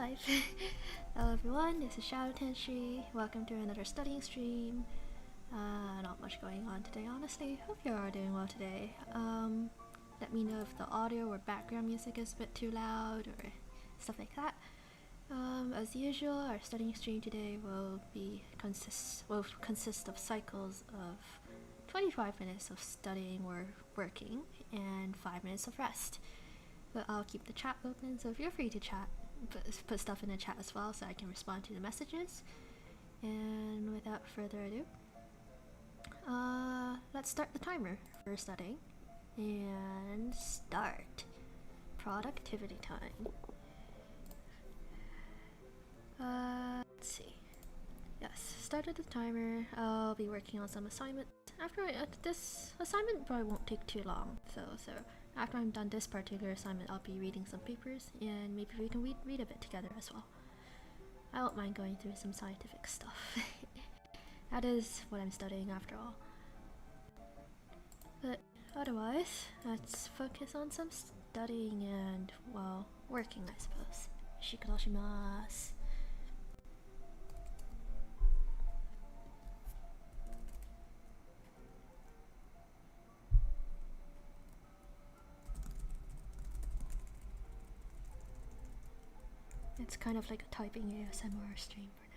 live. Hello everyone, this is Shadow Tenshi. Welcome to another studying stream. Not much going on today, honestly. Hope you are doing well today. Let me know if the audio or background music is a bit too loud or stuff like that. As usual, our studying stream today will consist of cycles of 25 minutes of studying or working and 5 minutes of rest. But I'll keep the chat open, so feel free to chat, put stuff in the chat as well so I can respond to the messages. And without further ado, let's start the timer for studying. And start. Productivity time. Let's see. Yes, started the timer. I'll be working on some assignment. This assignment probably won't take too long, so after I'm done this particular assignment, I'll be reading some papers, and maybe we can read a bit together as well. I don't mind going through some scientific stuff. That is what I'm studying after all. But otherwise, let's focus on some studying and, well, working, I suppose.仕事します. It's kind of like a typing ASMR stream for now.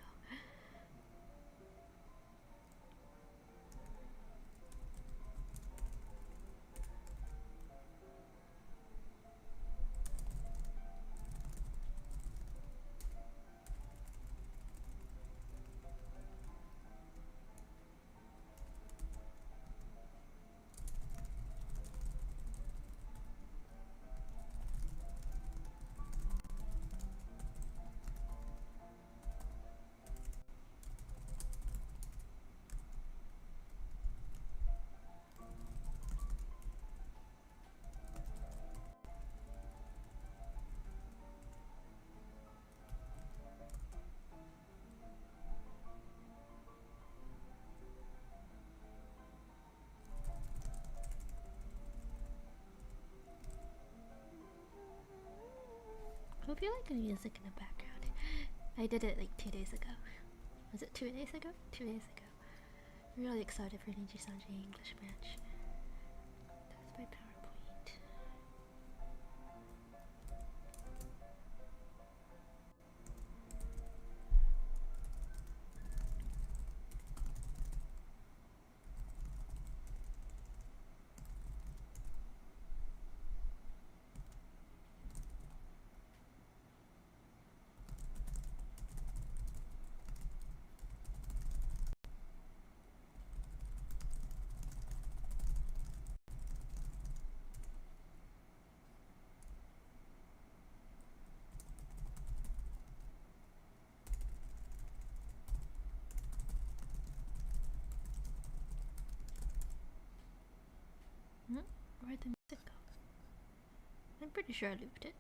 I hope you like the music in the background. I did it like 2 days ago. Was it 2 days ago? 2 days ago. I'm really excited for Ninja Sanji English match. That's my PowerPoint. Where'd the music go? I'm pretty sure I looped it.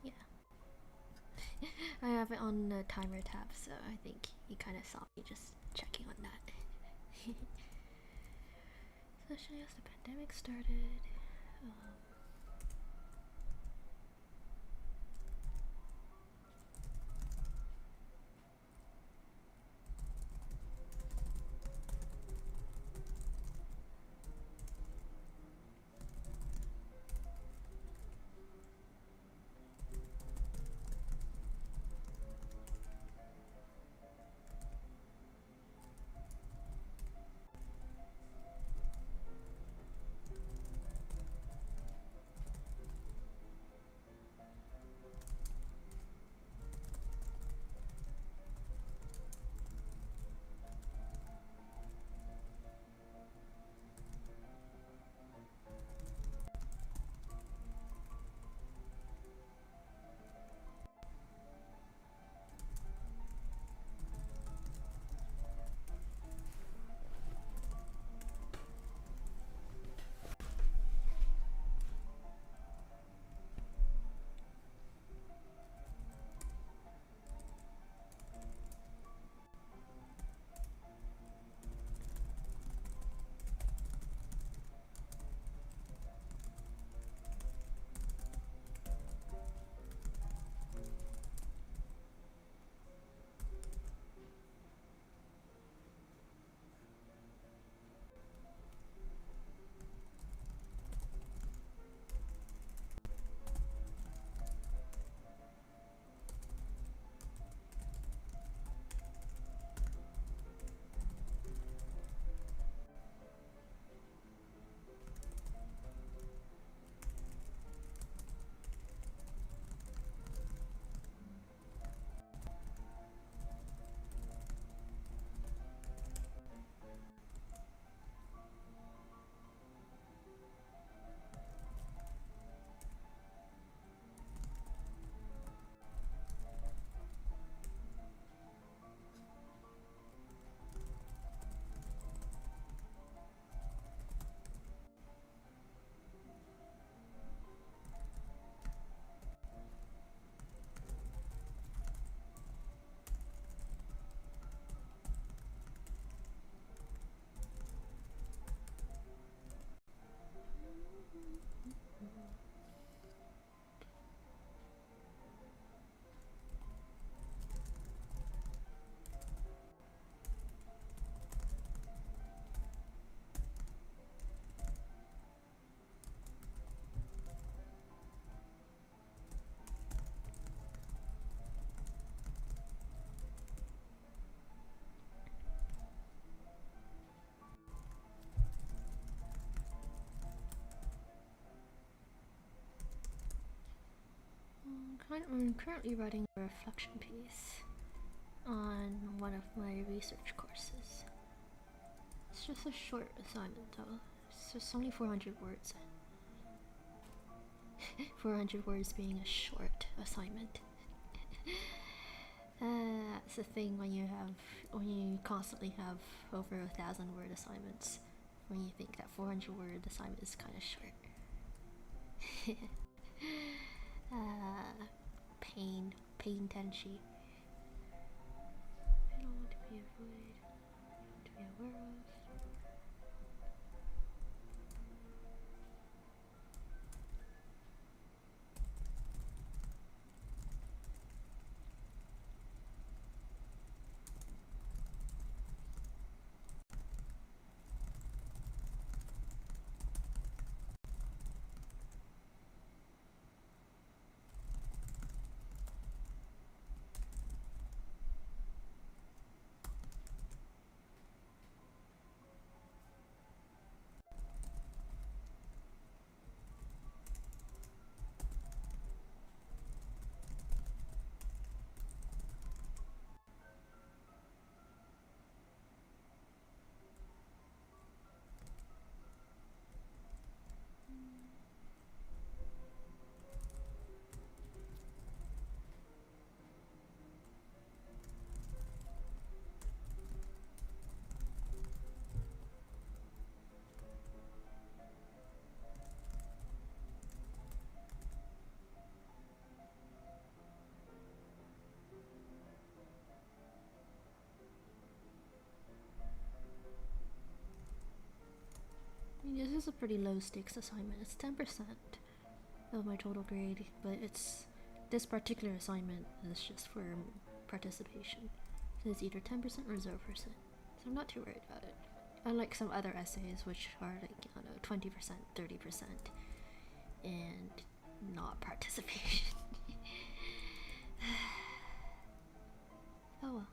Yeah. I have it on the timer tab, so I think you kind of saw me just checking on that. Especially as the pandemic started. I'm currently writing a reflection piece on one of my research courses. It's just a short assignment though. It's just only 400 words. 400 words being a short assignment. That's the thing when you constantly have over 1,000 word assignments. When you think that 400 word assignment is kind of short. Pain tenshi. I don't want to be avoided. To be aware of. I mean, this is a pretty low stakes assignment. It's 10% of my total grade, but this particular assignment is just for participation. So it's either 10% or 0%. So I'm not too worried about it. Unlike some other essays, which are like, I don't know, 20%, 30%, and not participation. Oh well.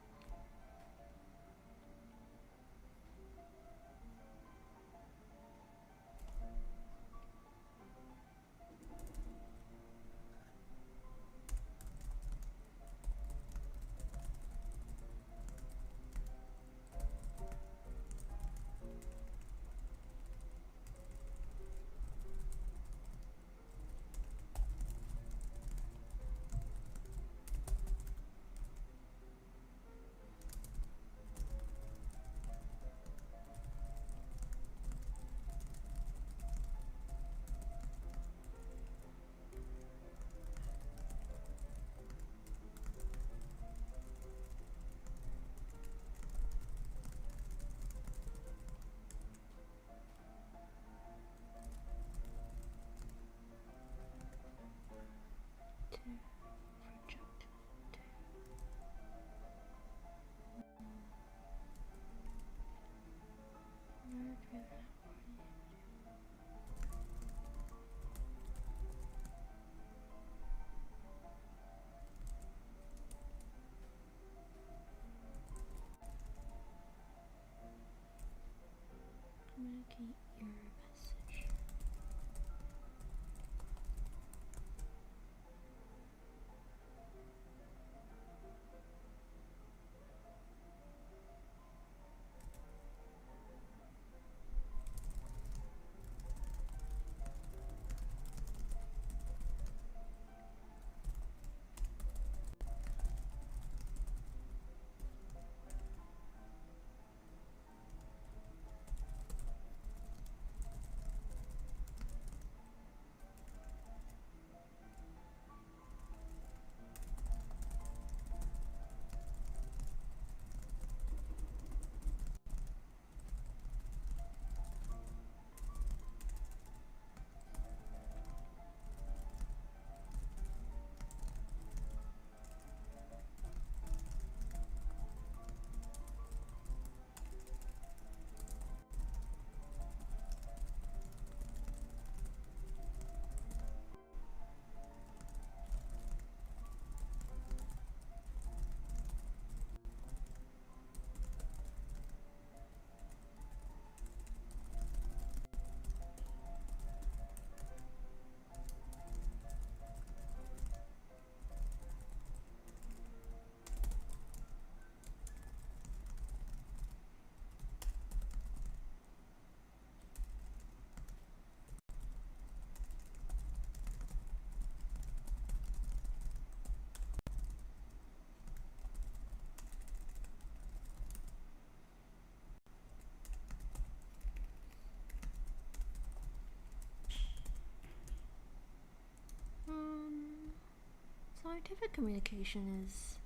scientific communication is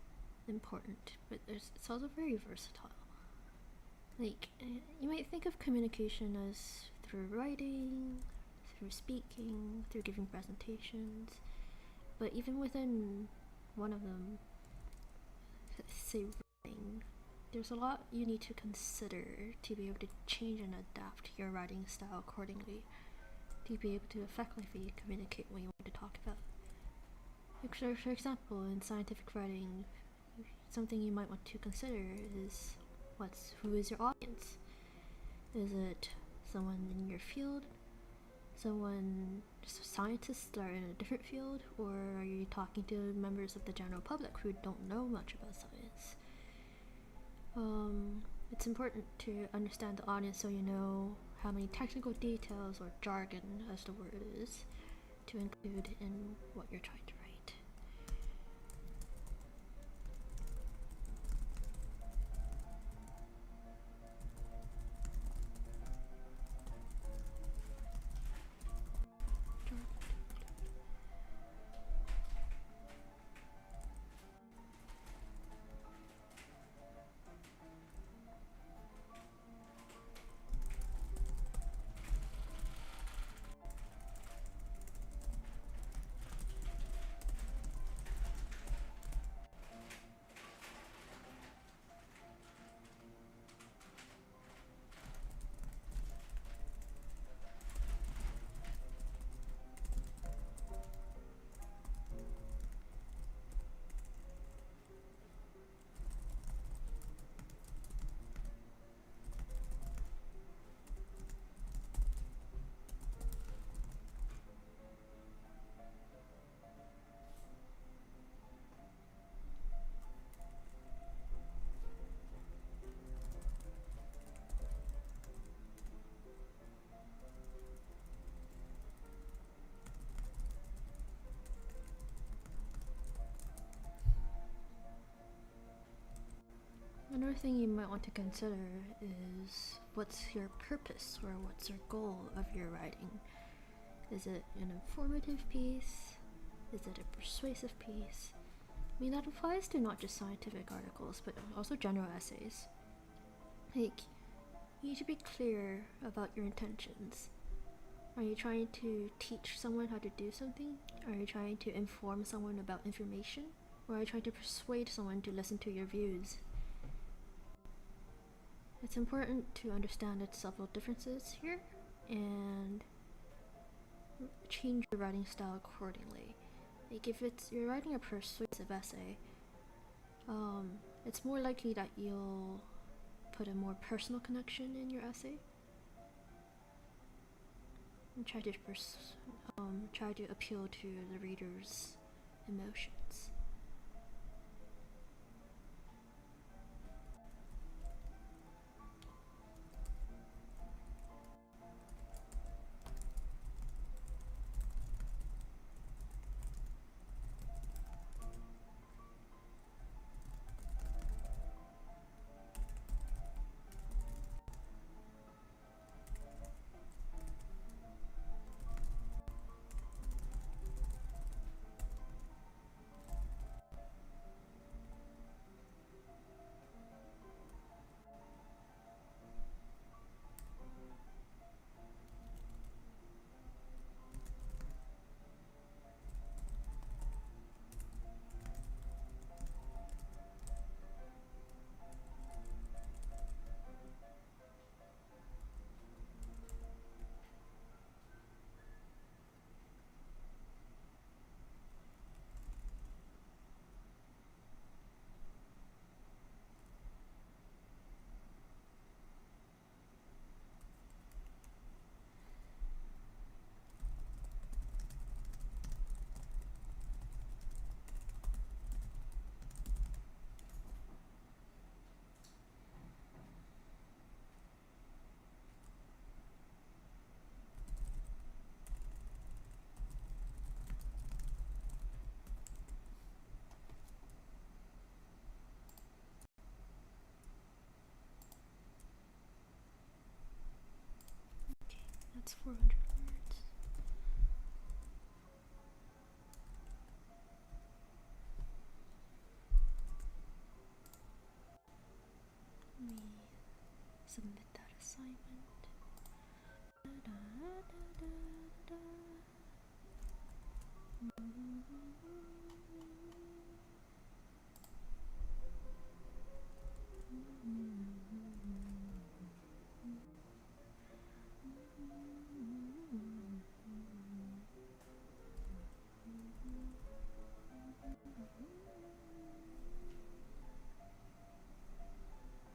important, but it's also very versatile. Like, you might think of communication as through writing, through speaking, through giving presentations, but even within one of them, say writing, there's a lot you need to consider to be able to change and adapt your writing style accordingly, to be able to effectively communicate what you want to talk about. For example, in scientific writing, something you might want to consider is who is your audience? Is it someone in your field? Scientists that are in a different field? Or are you talking to members of the general public who don't know much about science? It's important to understand the audience so you know how many technical details or jargon, as the word is, to include in what you're trying to write. Another thing you might want to consider is what's your purpose or what's your goal of your writing. Is it an informative piece? Is it a persuasive piece? I mean, that applies to not just scientific articles, but also general essays. Like, you need to be clear about your intentions. Are you trying to teach someone how to do something? Are you trying to inform someone about information? Or are you trying to persuade someone to listen to your views? It's important to understand its several differences here and change your writing style accordingly. Like, if you're writing a persuasive essay, it's more likely that you'll put a more personal connection in your essay and try to appeal to the reader's emotions.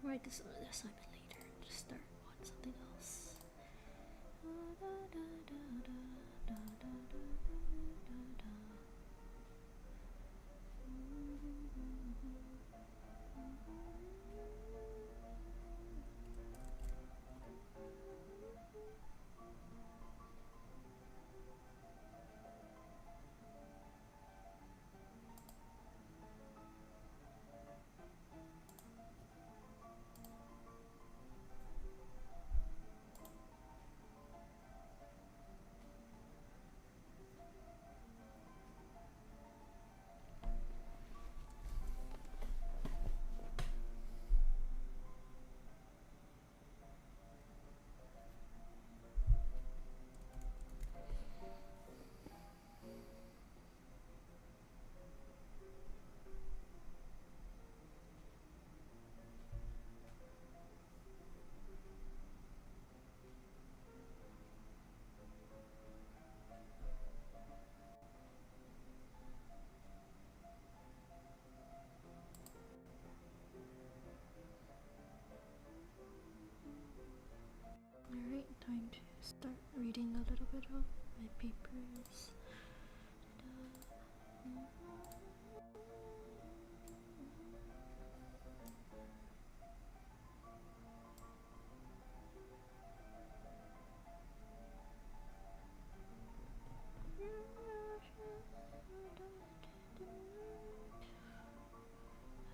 Write this assignment later. Just start on something else. Alright, time to start reading a little bit of my papers.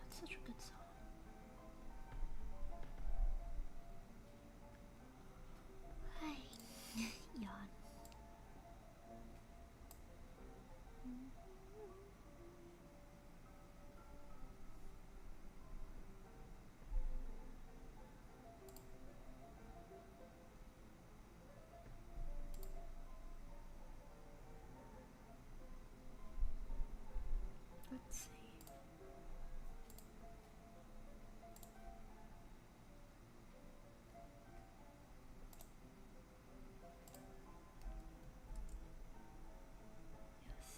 That's such a good song. Hi. Yawn. Let's see. Yes.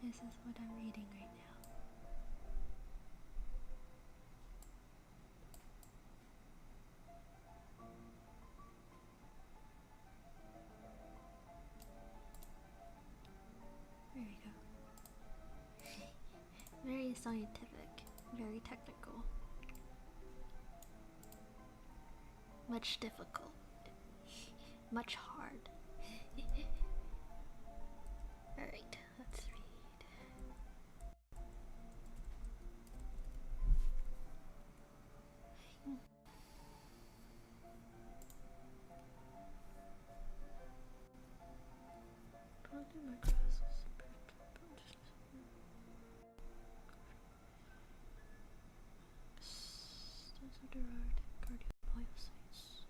This is what I'm reading right now. There you go. Very scientific, very technical. Much difficult. Much hard. Alright, let's read. Probably my glasses. Those are derived cardiomyocytes.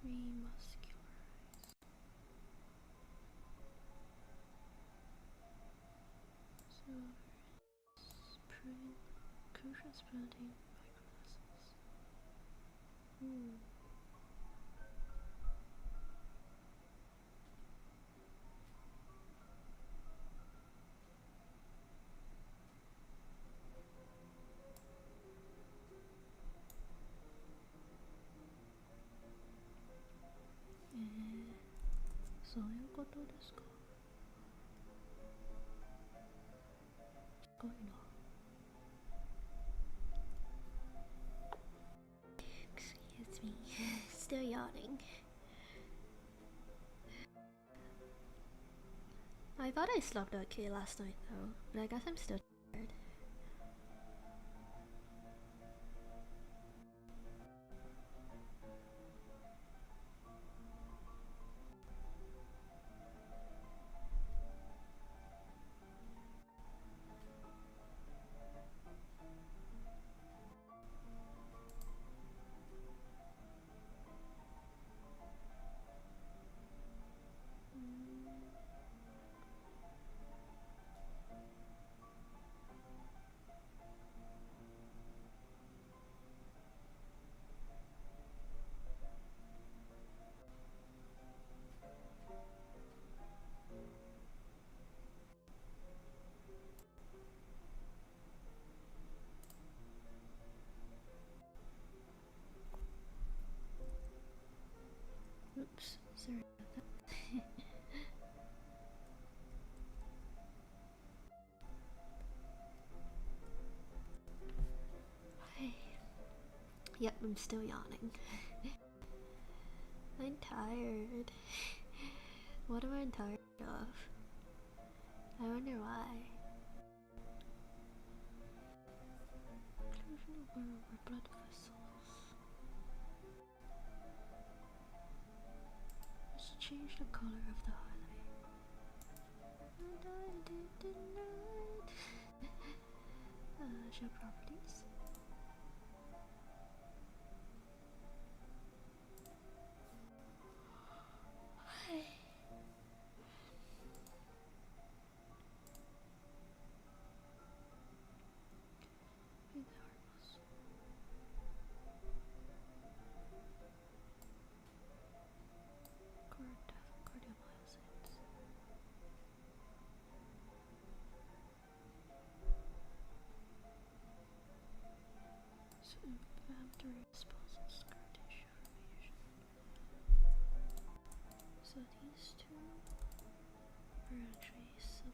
Remuscularize. So it's crucial protein microacids. Ooh. So そういうことですか。すごいな。Excuse me. Still yawning. I thought I slept okay last night though, but I guess I'm still tired. Yep, I'm still yawning. I'm tired. What am I tired of? I wonder why. Blood vessels. Let's change the color of the highlight. Show properties. So these two are actually similar.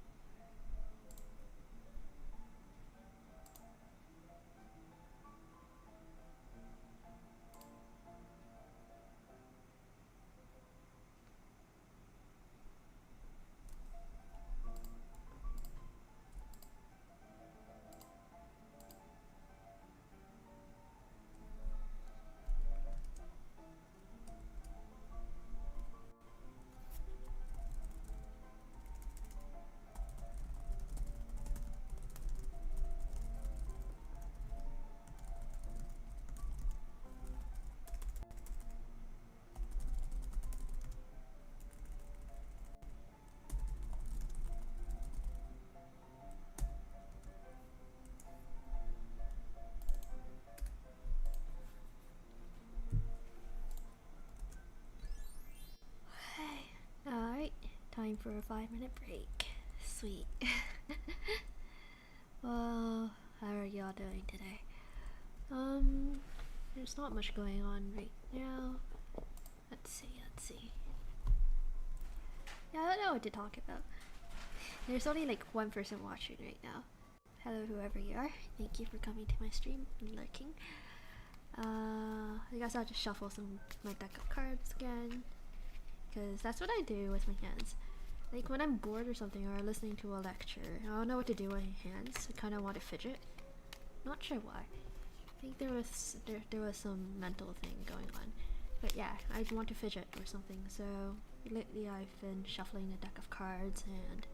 Alright, time for a 5-minute break. Sweet. Well, how are y'all doing today? There's not much going on right now. Let's see. Yeah, I don't know what to talk about. There's only like one person watching right now. Hello, whoever you are. Thank you for coming to my stream and lurking. I guess I'll just shuffle my deck of cards again, because that's what I do with my hands. Like when I'm bored or something, or listening to a lecture, I don't know what to do with my hands. I kind of want to fidget. Not sure why. I think there was some mental thing going on. But yeah, I want to fidget or something. So lately I've been shuffling a deck of cards and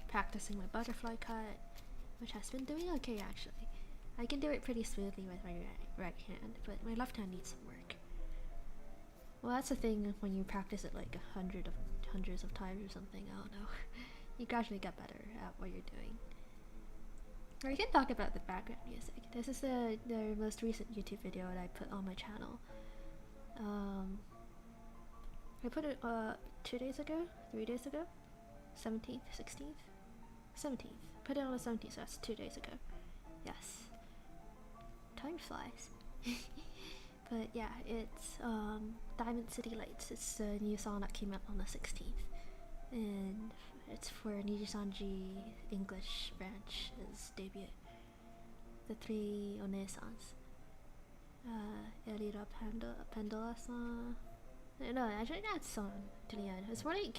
practicing my butterfly cut, which has been doing okay actually. I can do it pretty smoothly with my right hand, but my left hand needs some work. Well, that's the thing when you practice it like hundreds of times or something, I don't know. You gradually get better at what you're doing. Or you can talk about the background music. This is the most recent YouTube video that I put on my channel. I put it 2 days ago? 3 days ago? 17th? 16th? 17th. Put it on the 17th, so that's 2 days ago. Yes. Time flies. But yeah, it's Diamond City Lights. It's a new song that came out on the 16th. And it's for Nijisanji English branch's debut. The 3 onesans. Elira Pendola-san. No, actually that's song to the end. It's more like,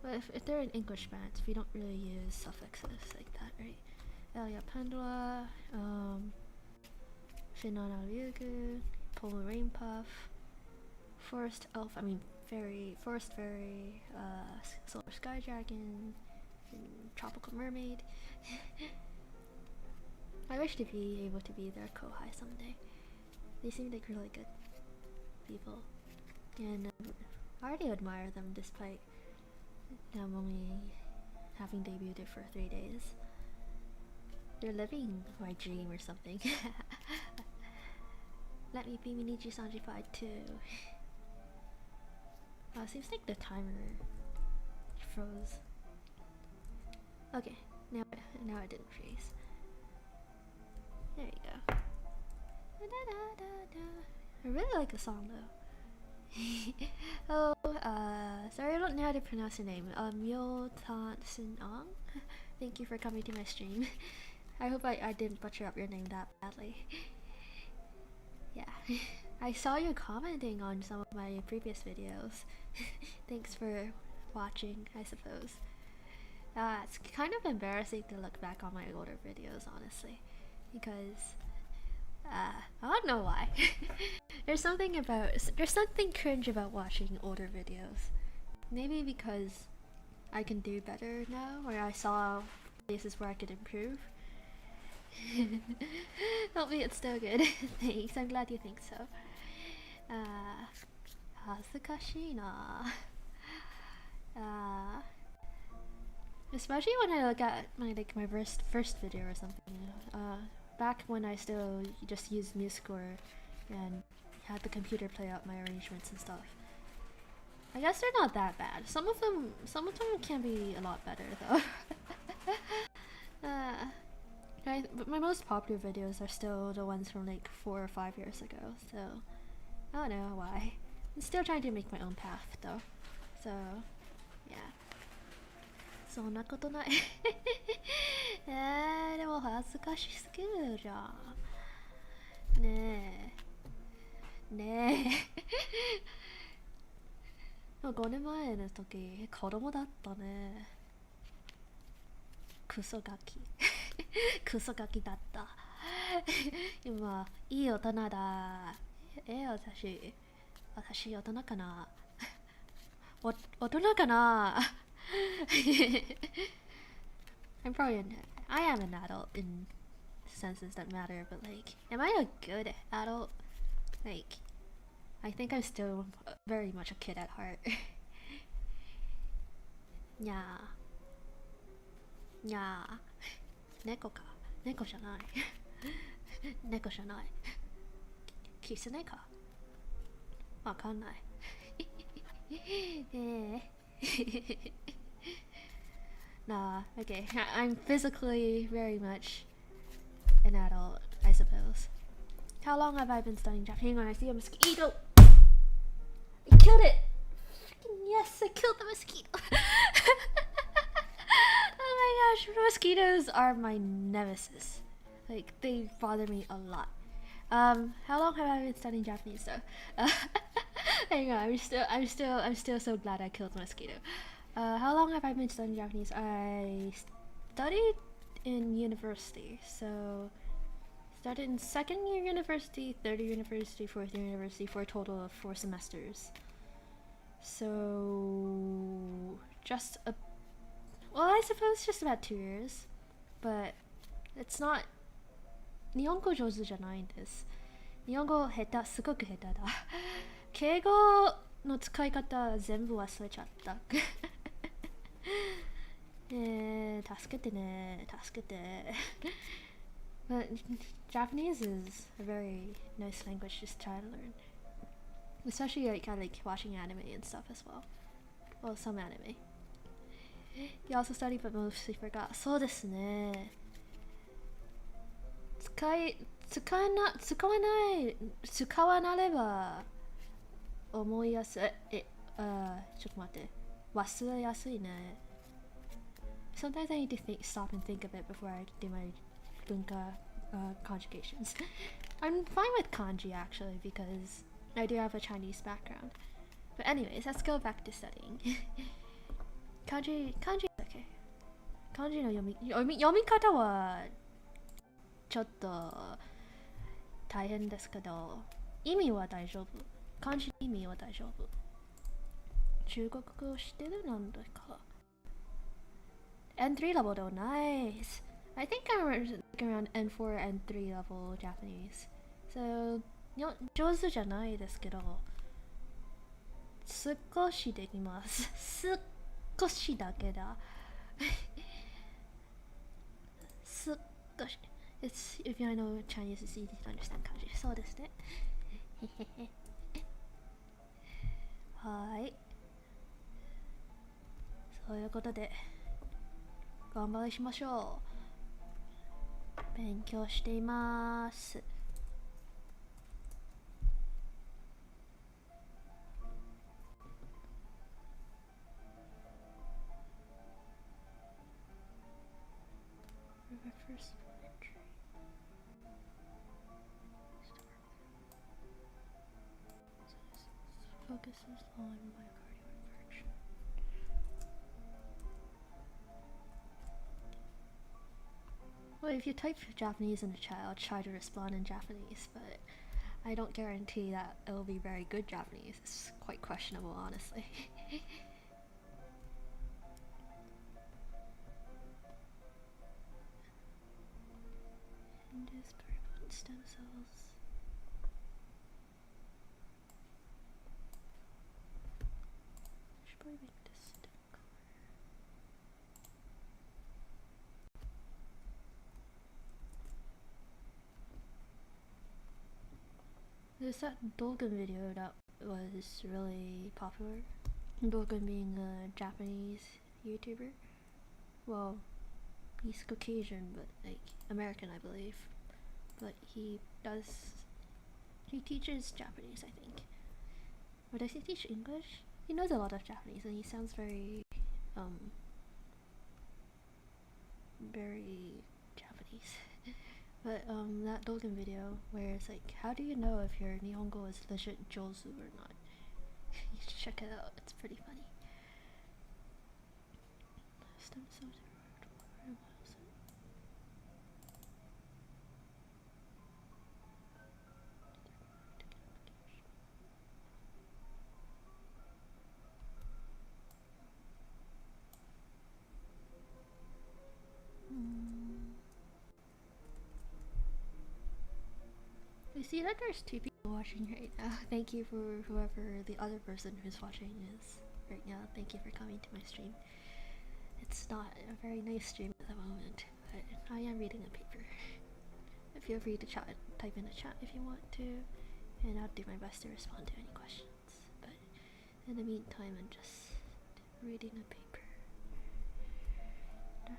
well, if they're an English band, we don't really use suffixes like that, right? Elia Pendola, Finana Ryugu, Polar Rain Puff, Forest Elf, Forest Fairy, Solar Sky Dragon, and Tropical Mermaid. I wish to be able to be their kohai someday. They seem like really good people, and I already admire them despite them only having debuted for 3 days. They're living my dream or something. Let me be Minichi Sanjified too. Seems like the timer froze. Okay, now it didn't freeze. There you go. I really like the song though. Oh, sorry I don't know how to pronounce the name. Myo Tan Sin Ong. Thank you for coming to my stream. I hope I didn't butcher up your name that badly. Yeah. I saw you commenting on some of my previous videos. Thanks for watching, I suppose. It's kind of embarrassing to look back on my older videos, honestly, because I don't know why. there's something cringe about watching older videos. Maybe because I can do better now, or I saw places where I could improve. Help me, it's still good. Thanks, I'm glad you think so. 恥ずかしいな. Especially when I look at my first video or something. Back when I still just used MuseScore and had the computer play out my arrangements and stuff. I guess they're not that bad. Some of them can be a lot better though. But my most popular videos are still the ones from like 4 or 5 years ago, so I don't know why. I'm still trying to make my own path though, so yeah. そんなことない。でも恥ずかしすぎるじゃん。ねえ。5年前の時、子供だったね。クソガキ。クソガキだった。今、いい大人だ。私大人かな。大人かな。I am an adult in senses that matter, but like, am I a good adult? Like, I think I'm still very much a kid at heart. にゃーにゃー猫か猫じゃない猫じゃないキスネかわかんないNah, okay. I'm physically very much an adult, I suppose. How long have I been studying Japanese? Hang on, I see a mosquito! I killed it! Yes, I killed the mosquito! Oh my gosh, mosquitoes are my nemesis. Like, they bother me a lot. How long have I been studying Japanese though? Hang on, I'm still so glad I killed the mosquito. How long have I been studying Japanese? I studied in university, so started in second year university, third year university, fourth year university for a total of 4 semesters. So I suppose just about 2 years, but it's not. 日本語上手じゃないんです。日本語下手、すごく下手だ。敬語の使い方全部忘れちゃった。助けてね、助けて。But Japanese is a very nice language to try to learn. Especially like I like watching anime and stuff as well. Well, some anime. You also study but mostly forgot. そうですね。使わなれば思いやすい。ちょっと待って。忘れやすいね。Sometimes I need to stop and think a bit before I do my bunka conjugations. I'm fine with kanji actually because I do have a Chinese background. But anyways, let's go back to studying. kanji okay. Kanji の読み方はちょっと大変ですけど、意味は大丈夫。漢字の意味は大丈夫。中国語してるなんだか。N3 level though, nice. I think I'm around N4 and 3 level Japanese. So, 上手じゃないですけど、少しできます。少しだけだ。少し。It's, if I know Chinese, it's easy to understand kanji. そうですね。はい。そういうことで、頑張りしましょう。勉強しています。focuses on myocardial infarction. Well, if you type Japanese in the chat, I'll try to respond in Japanese, but I don't guarantee that it will be very good Japanese. It's quite questionable, honestly. Induced pluripotent stem cells. Should probably make this different color. There's that Dolgan video that was really popular. Dolgan being a Japanese YouTuber. Well, he's Caucasian, but like American, I believe. But he teaches Japanese, I think. Or does he teach English? He knows a lot of Japanese, and he sounds very Japanese. But that Dolgan video where it's like, how do you know if your Nihongo is legit Jozu or not? You should check it out. It's pretty funny. Stem cells. I see that there's 2 people watching right now. Thank you for whoever the other person who's watching is right now. Thank you for coming to my stream. It's not a very nice stream at the moment, but I am reading a paper. Feel free to type in the chat if you want to, and I'll do my best to respond to any questions. But in the meantime, I'm just reading a paper. I'm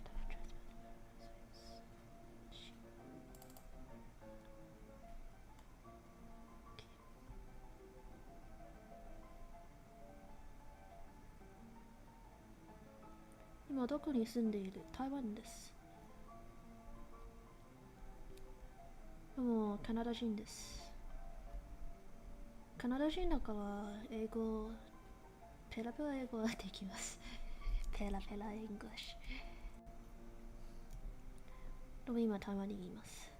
どこに住んでいる? 台湾です。でもカナダ人です。カナダ人だから英語ペラペラ英語はできます。ペラペラ English。でも今台湾にいます。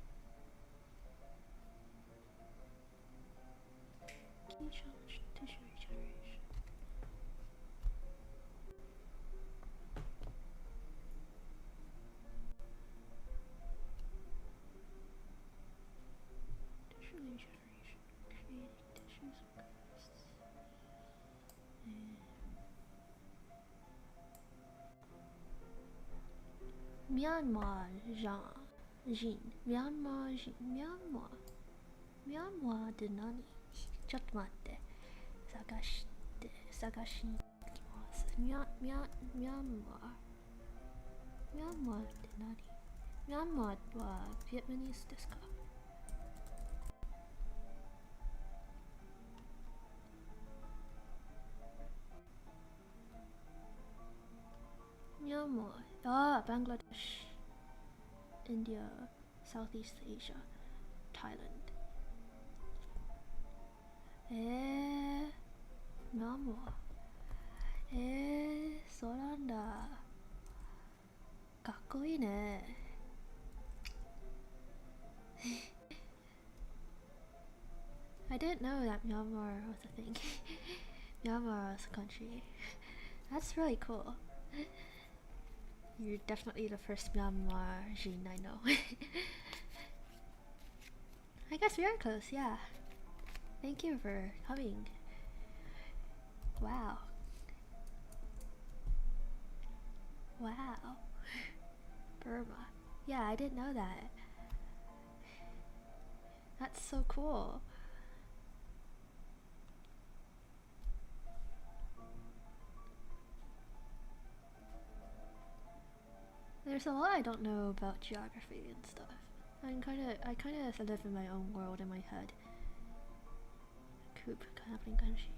ミャンマー人、ミャンマー人、ミャンマーって何？ちょっと待って、探しに行きます。ミャンマーって何？ミャンマーはビエトナミスですか？Myanmar, Bangladesh, India, Southeast Asia, Thailand. Myanmar. そうなんだ。かっこいいね。I didn't know that Myanmar was a thing. Myanmar was a country. That's really cool. You're definitely the first Myanmar Jin I know. I guess we are close, yeah. Thank you for coming. Wow. Burma. Yeah, I didn't know that. That's so cool. There's a lot I don't know about geography and stuff. I kind of live in my own world in my head. Coop happening country.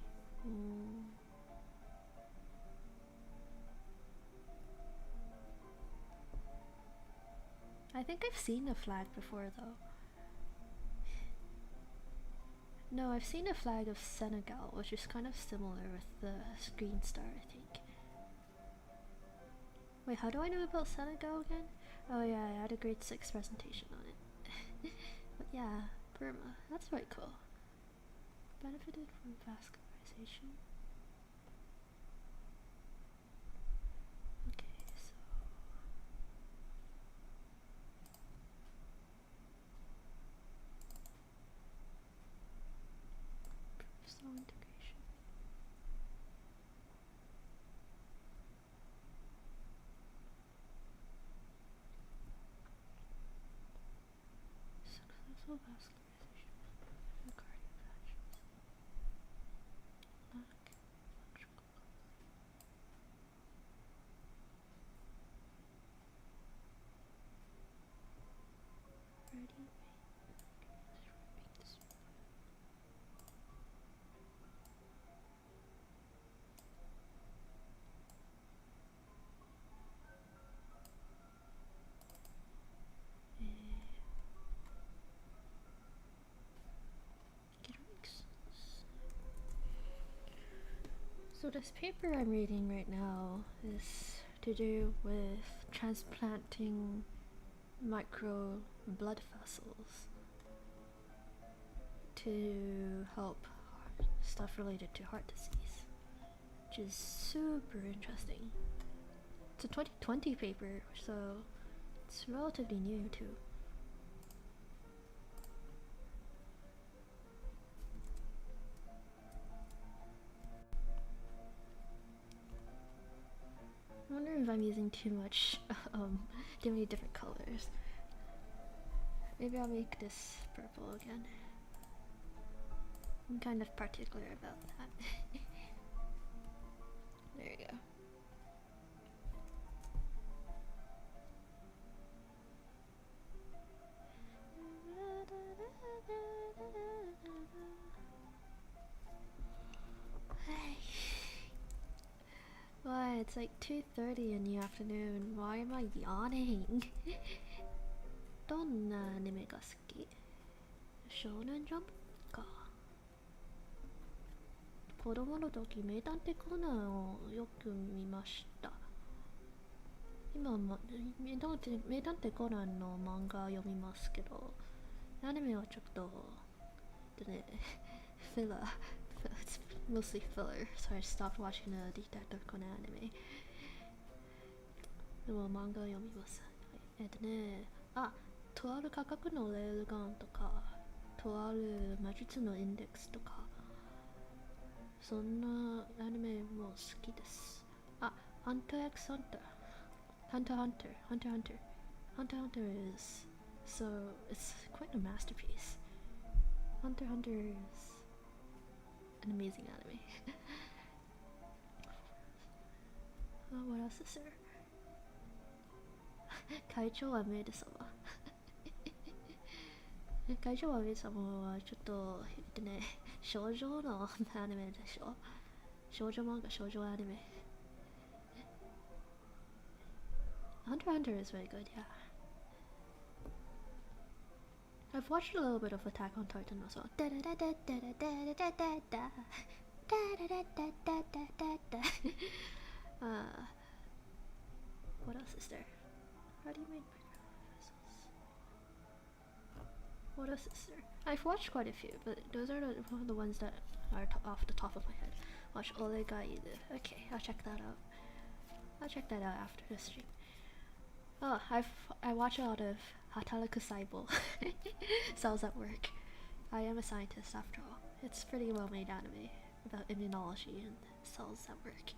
I think I've seen the flag before though. No, I've seen a flag of Senegal, which is kind of similar with the green star, I think. Wait, how do I know about Senegal again? Oh yeah, I had a grade 6 presentation on it. But yeah, Burma, that's quite cool. Benefited from vascularization. Okay, so cell integration. Successful vascularization of cardiovascular lack electrical ready. So this paper I'm reading right now is to do with transplanting micro blood vessels to help stuff related to heart disease, which is super interesting. It's a 2020 paper, so it's relatively new too. I wonder if I'm using too many different colors. Maybe I'll make this purple again. I'm kind of particular about that. There you go. Why? It's like 2:30 in the afternoon. Why am I yawning? どんなアニメが好き？少年ジャンプか。子供の時名探偵コナンをよく見ました。今も名探偵コナンの漫画読みますけど、アニメはちょっとね、filler. It's mostly filler, so I stopped watching the Detective Conan anime. でも漫画読みます。とある価格のレールガンとか、とある魔術のインデックスとか、そんなアニメも好きです。Hunter x Hunter. Hunter Hunter. Hunter Hunter. Hunter Hunter is it's quite a masterpiece. Hunter Hunter is an amazing anime. What else is there? 会長はメイド様。会長はメイド様はちょっと少女のアニメでしょ。少女漫画、少女アニメ。Hunter x Hunter is very good, yeah. I've watched a little bit of Attack on Titan as well. What else is there? How do you make vessels? What else is there? I've watched quite a few, but those are the ones that are off the top of my head. Watch Olegaidu. Okay, I'll check that out. I'll check that out after the stream. I watch a lot of Hataraku Saibo. Cells at Work. I am a scientist after all. It's pretty well made anime about immunology and cells at work.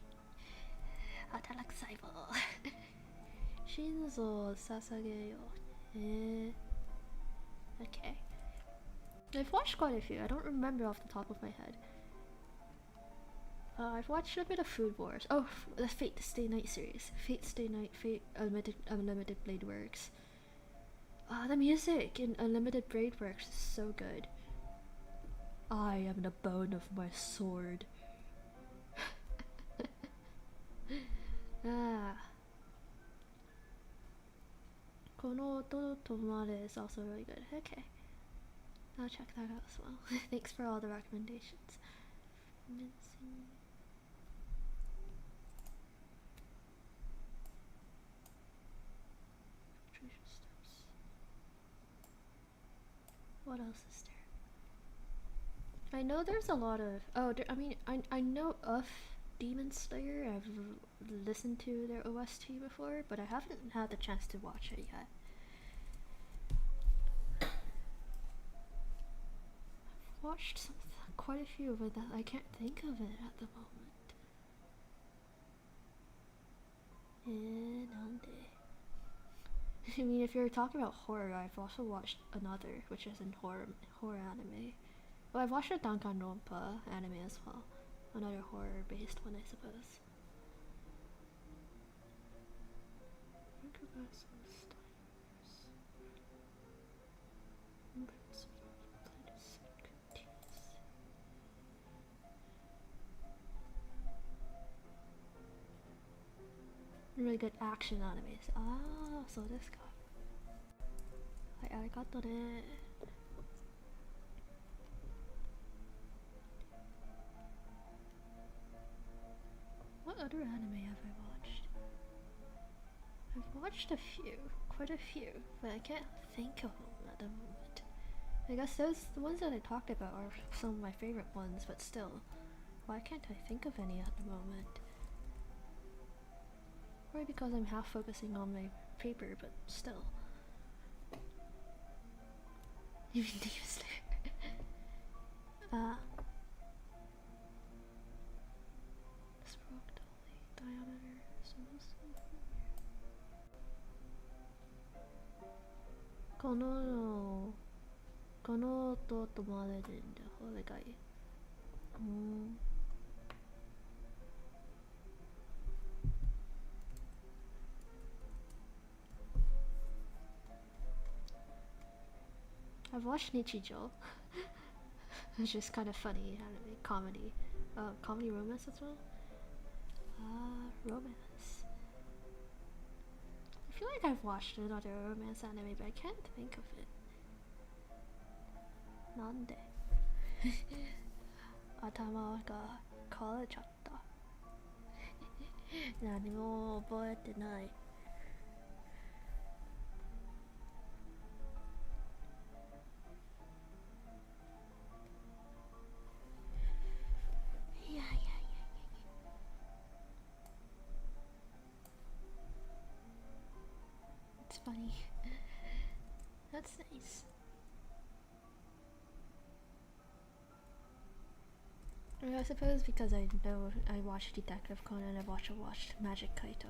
Hataraku Saibo. Shinzo Sasageyo. Okay. I've watched quite a few. I don't remember off the top of my head. I've watched a bit of Food Wars. Oh, the Fate Stay Night series. Fate Stay Night, Fate Unlimited Blade Works. The music in Unlimited Blade Works is so good. I am the bone of my sword. Kono Oto Tomare is also really good. Okay. I'll check that out as well. Thanks for all the recommendations. Mincing. Steps. What else is there? I know there's a lot of. Oh, I mean, I know of Demon Slayer. I've listened to their OST before, but I haven't had the chance to watch it yet. I've watched quite a few, but I can't think of it at the moment. I mean, if you're talking about horror, I've also watched another, which is in horror anime. Well, I've watched a Danganronpa anime as well. Another horror-based one, I suppose. Really good action animes. Ah, so this guy. I got that. What other anime have I watched? I've watched a few, quite a few, but I can't think of them at the moment. I guess the ones that I talked about are some of my favorite ones, but still, why can't I think of any at the moment? Probably because I'm half focusing on my paper, but still. You mean Demon Slayer? Diameter. So this one. この音とまででんだ。お願い。I've watched Nichijou, which is kind of funny, comedy. Comedy romance as well? Romance. I feel like I've watched another romance anime, but I can't think of it. Nande? 頭が壊れちゃった。何も覚えてない。It's funny. That's nice. I suppose because I know I watched Detective Conan, I've watched Magic Kaito.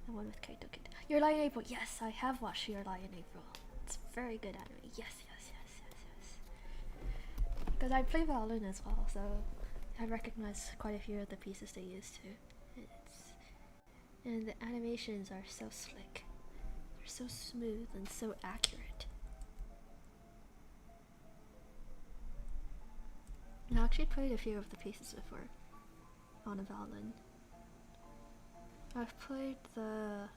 The one with Kaito Kid. Your Lie in April. Yes, I have watched Your Lie in April. It's very good anime. Yes. Because I play violin as well, so I recognize quite a few of the pieces they use too. And the animations are so slick. They're so smooth and so accurate. I actually played a few of the pieces before on a violin. I've played the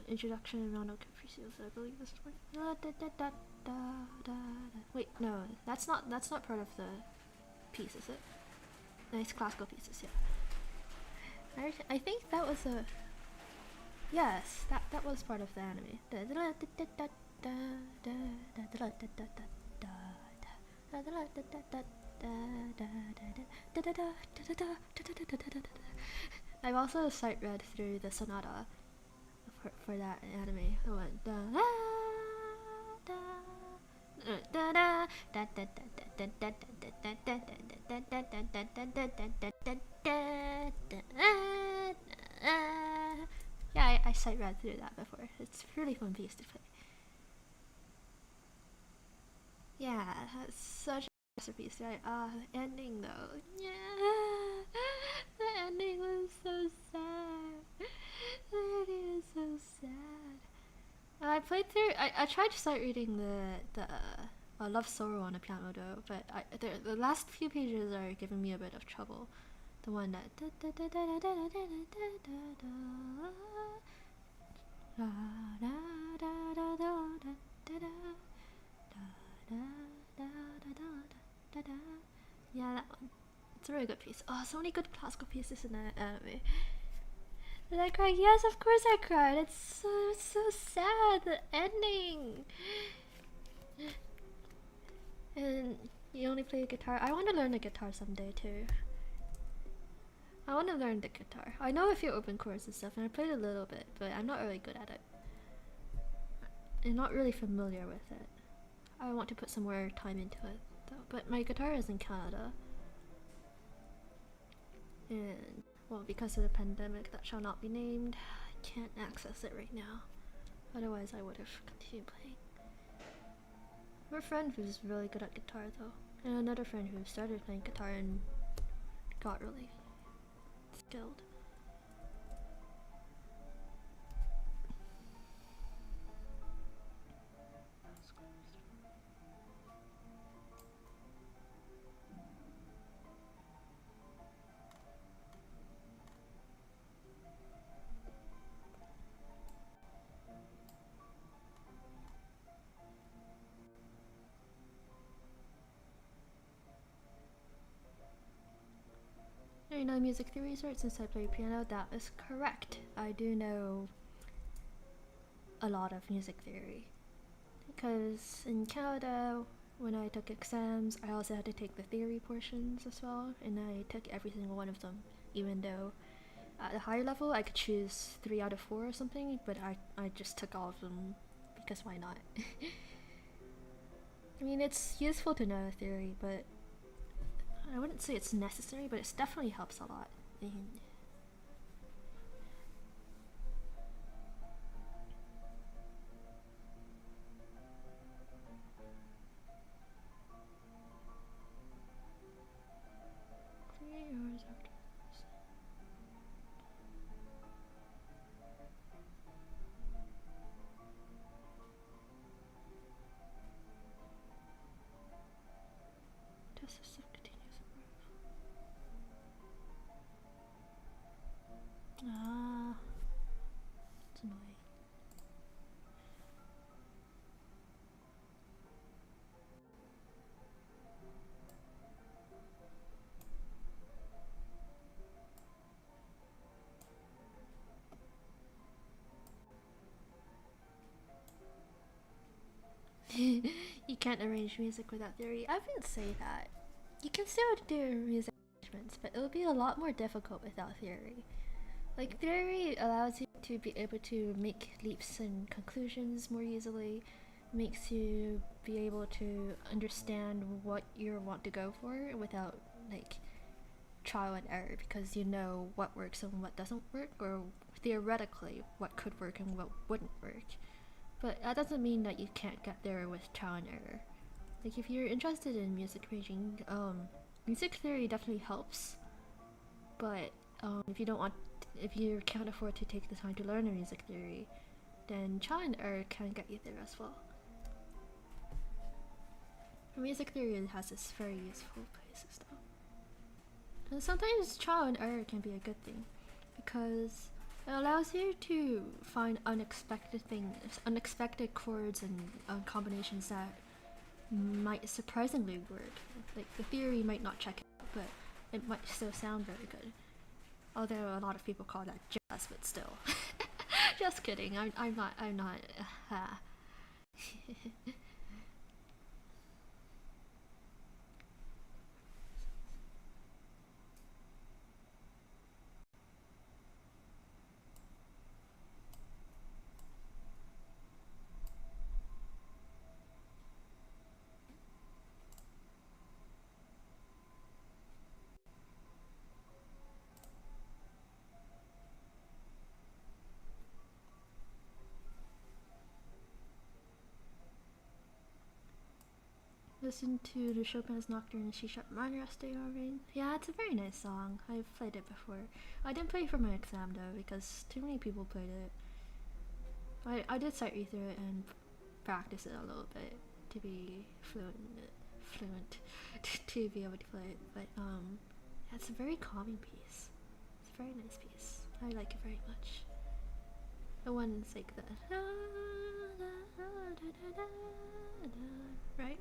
introduction in Mono Capricios, I believe this one. Wait, no, that's not part of the piece, is it? Nice classical pieces, yeah. I think that was a yes, that was part of the anime. I've also sight read through the sonata for that anime. I went yeah, I sight read through that before. It's a really fun piece to play. Yeah, that's such a masterpiece, right? The ending though. Yeah, the ending was so sad. The ending was so sad. I played through. I tried to start reading the Love Sorrow on a Piano Do, but the last few pages are giving me a bit of trouble. The one that Yeah, that one. It's a really good piece. Oh, so many good classical pieces in that anime. Did I cry? Yes, of course I cried. It's so sad. The ending. And you only play guitar. I want to learn the guitar someday too. I want to learn the guitar. I know a few open chords and stuff, and I played a little bit, but I'm not really good at it. I'm not really familiar with it. I want to put some more time into it, though. But my guitar is in Canada. And, well, because of the pandemic that shall not be named, I can't access it right now. Otherwise, I would have continued playing. I have a friend who's really good at guitar, though. And another friend who started playing guitar and got really skilled. You know music theory cert since I play piano? That is correct. I do know a lot of music theory. Because in Canada, when I took exams, I also had to take the theory portions as well, and I took every single one of them, even though at a higher level I could choose 3 out of 4 or something, but I just took all of them because why not? I mean, it's useful to know theory, but I wouldn't say it's necessary, but it definitely helps a lot. Hours after this. Test of continuous growth. Ah, it's annoying. You can't arrange music without theory. I wouldn't say that. You can still do music arrangements, but it will be a lot more difficult without theory. Like, theory allows you to be able to make leaps and conclusions more easily, makes you be able to understand what you want to go for without, like, trial and error, because you know what works and what doesn't work, or theoretically what could work and what wouldn't work. But that doesn't mean that you can't get there with trial and error. Like, if you're interested in music arranging, music theory definitely helps. But if you can't afford to take the time to learn a music theory, then trial and error can get you there as well. Music theory has its very useful places though. And sometimes trial and error can be a good thing, because it allows you to find unexpected things, unexpected chords and combinations that might surprisingly work. Like, the theory might not check it out, but it might still sound very good. Although a lot of people call that jazz, but still. Just kidding. I'm not. Listen to the Chopin's Nocturne in C# minor Stay Rain. Yeah, it's a very nice song. I've played it before. I didn't play it for my exam though, because too many people played it. I did sight read through it and practice it a little bit to be fluent to be able to play it. But yeah, it's a very calming piece. It's a very nice piece. I like it very much. The one's like the right?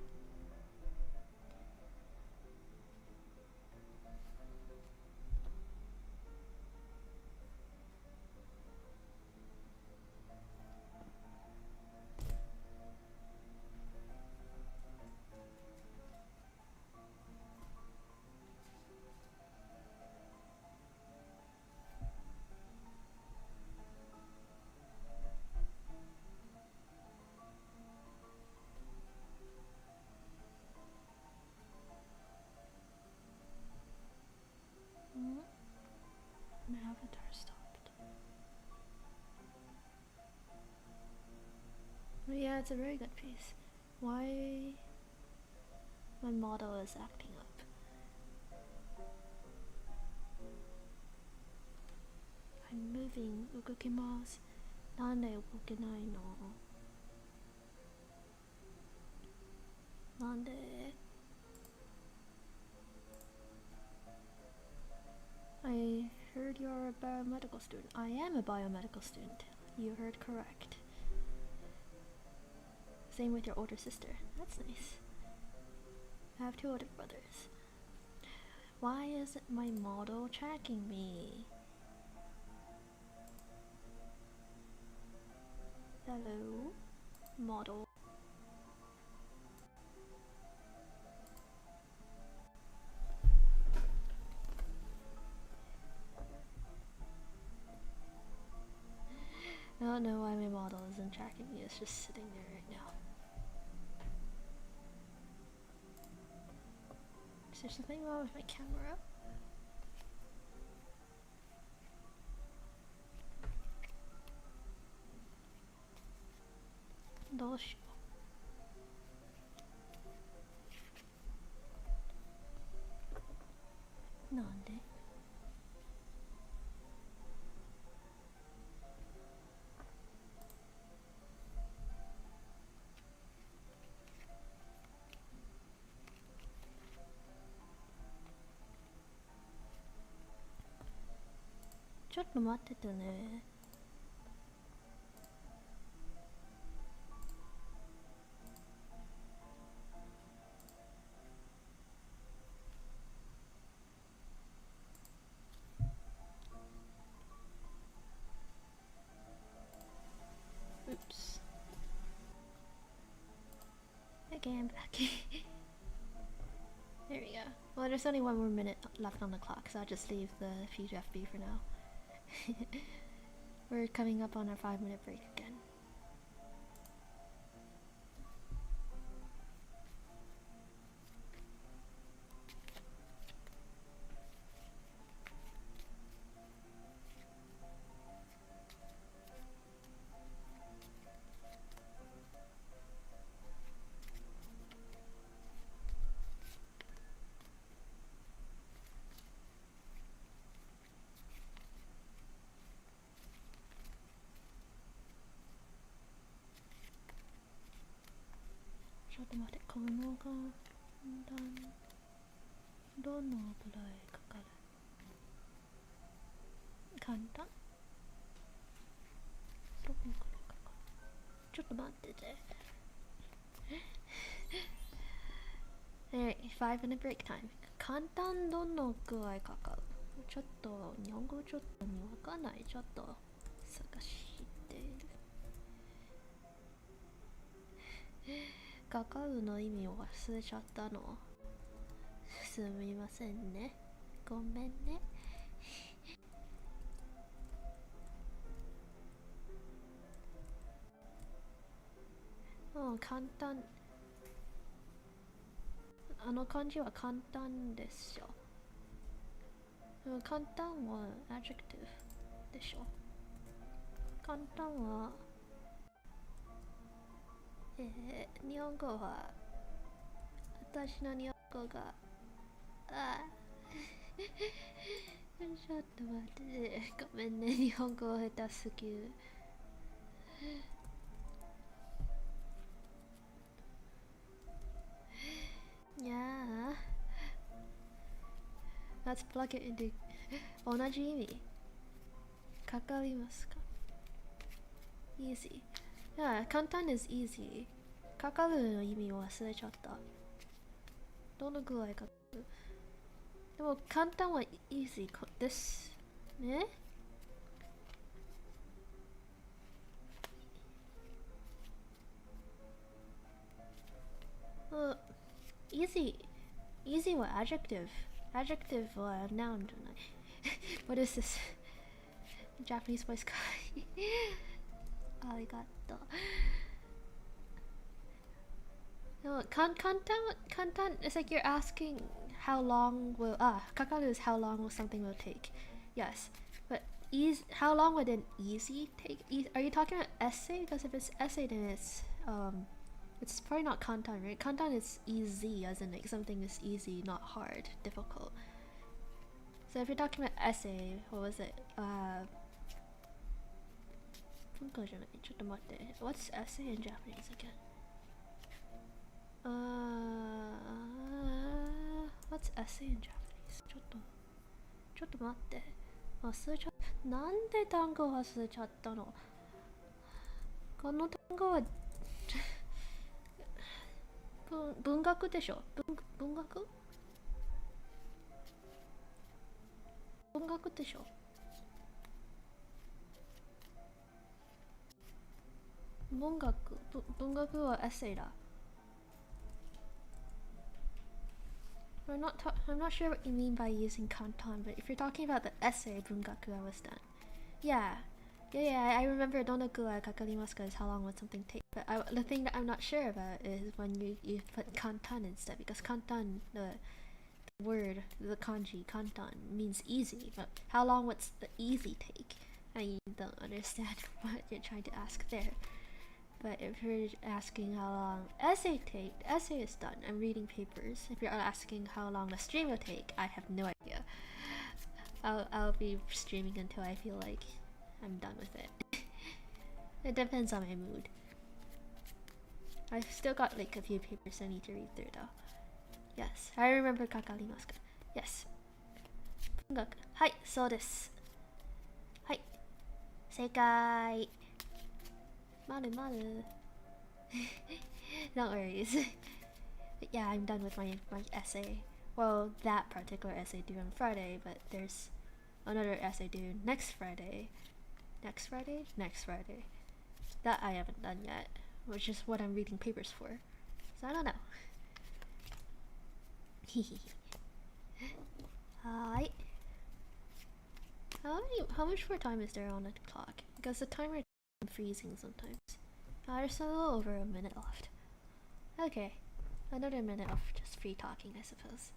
Yeah, it's a very good piece. Why my model is acting up? I'm moving. 動きます。なんで動けないの？なんで？ I heard you're a biomedical student. I am a biomedical student. You heard correct. Same with your older sister. That's nice. I have 2 older brothers. Why isn't my model tracking me? Hello? Model. I don't know why my model isn't tracking me. It's just sitting there right now. Is there something wrong with my camera? Dosh. Nande? Chotto matte ne. Oops. Okay, I'm back. There we go. Well, there's only 1 more minute left on the clock, so I'll just leave the feed FB for now. We're coming up on our 5-minute break again. Alright, 5-minute break time. 簡単どのくらいかかる？ちょっと日本語ちょっとにわかんない。ちょっと探してる。かかるの意味を忘れちゃったの。すみませんね。ごめんね。簡単。あの漢字は簡単ですよ。簡単は adjective でしょ。簡単は日本語は私の日本語がちょっと待ってごめんね日本語下手すぎるYeah. Let's plug it into 同じ意味かかりますか Easy. Yeah, 簡単 is easy. かかるの意味を忘れちゃった。どのぐらいかかる？でも簡単は easy ですね。Easy は adjective は noun じゃないWhat is this? Japanese voice guy ありがとうNo, 簡単 it's like you're asking how long will kakaru is how long will something will take. Yes, but How long would an easy take? Are you talking about essay? Because if it's essay, then it's probably not kantan, right? Kantan is easy, as in like something is easy, not hard, difficult. So if you're talking about essay, what was it? What's essay in Japanese again? What's essay in Japanese? ちょっと待って。忘れちゃった。なんで単語忘れちゃったの？この単語は文学でしょ？文学？文学でしょ？文学はエッセイだ。I'm not sure what you mean by using kantan, but if you're talking about the essay bungaku, I was done. Yeah, I remember donoku wa kakarimasu is how long would something take. But the thing that I'm not sure about is when you put kantan instead, because kantan, the word, the kanji kantan means easy, but how long would the easy take? I don't understand what you're trying to ask there. But if you're asking how long essay is done. I'm reading papers. If you're asking how long the stream will take, I have no idea. I'll be streaming until I feel like I'm done with it. It depends on my mood. I've still got like a few papers I need to read through though. Yes, I remember kakarimasu. Yes. 文学。はい、そうです。はい。正解。Maru. No worries. But yeah, I'm done with my essay. Well, that particular essay due on Friday, but there's another essay due next Friday. Next Friday. That I haven't done yet, which is what I'm reading papers for. So I don't know. Hi. How much more time is there on the clock? Because the timer is freezing sometimes. There's a little over a minute left. Okay, another minute of just free talking, I suppose.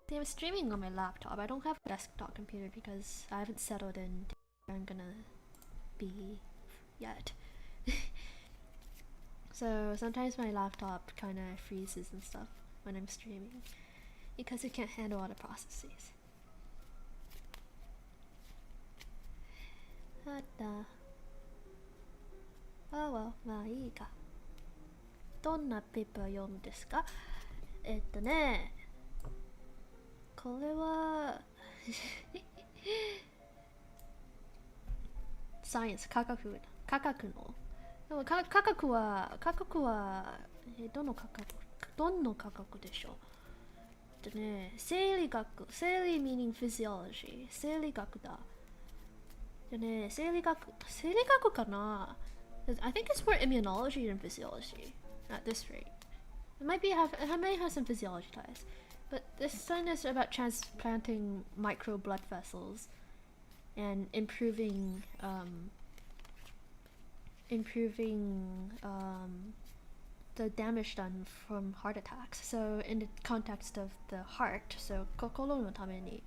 See, I'm streaming on my laptop. I don't have a desktop computer because I haven't settled in where I'm gonna be yet. So sometimes my laptop kind of freezes and stuff when I'm streaming because it can't handle all the processes. Oh well, まあいいか。どんなペーパー読むんですか？これはサイエンス、科学の。でも科学はどの科学でしょう？生理学、生理 meaning physiology、生理学だ。生理学かな？ I think it's more immunology than physiology at this rate. I might have some physiology ties, but this one is about transplanting micro blood vessels and improving the damage done from heart attacks. So in the context of the heart, so kokoro no tameni.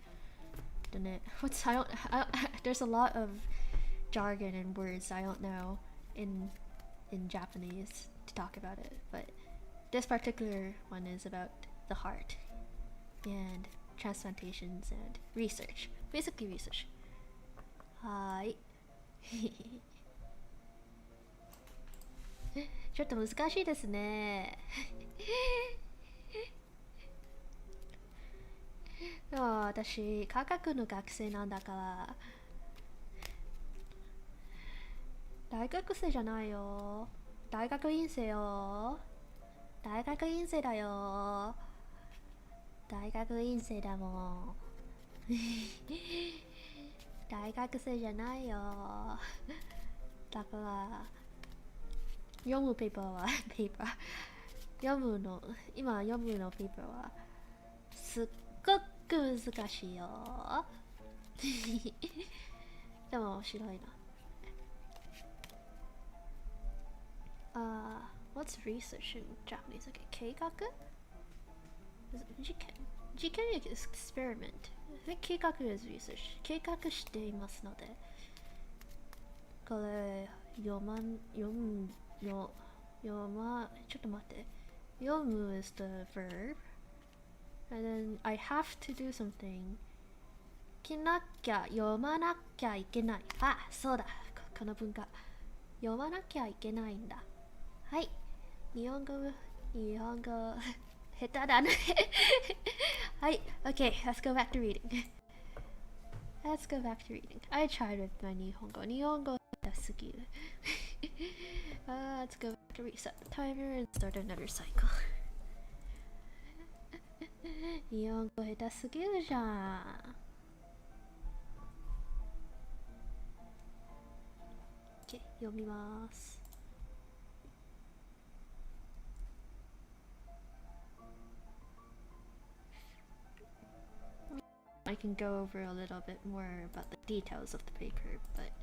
There's a lot of jargon and words I don't know in Japanese to talk about it, but this particular one is about the heart and transplantations and research, basically research. Hi. ちょっと難しいですね。でも私科学の学生なんだから大学生じゃないよ。大学院生よ。大学院生だよ。大学院生だもん。大学生じゃないよ。だから読むペーパーは今読むのペーパーはすっごく難しいよ。でも面白いな。What's research in Japanese? Okay, 計画? Jiken is experiment. 計画 is research 計画していますのでこれ読まちょっと待って読む is the verb and then I have to do something 読まなきゃいけないそうだこの文化読まなきゃいけないんだはい日本語下手だねはい OK let's go back to reading I tried with my 日本語下手すぎるlet's go back to reset the timer and start another cycle 日本語下手すぎるじゃんOK 読みます I can go over a little bit more about the details of the paper, but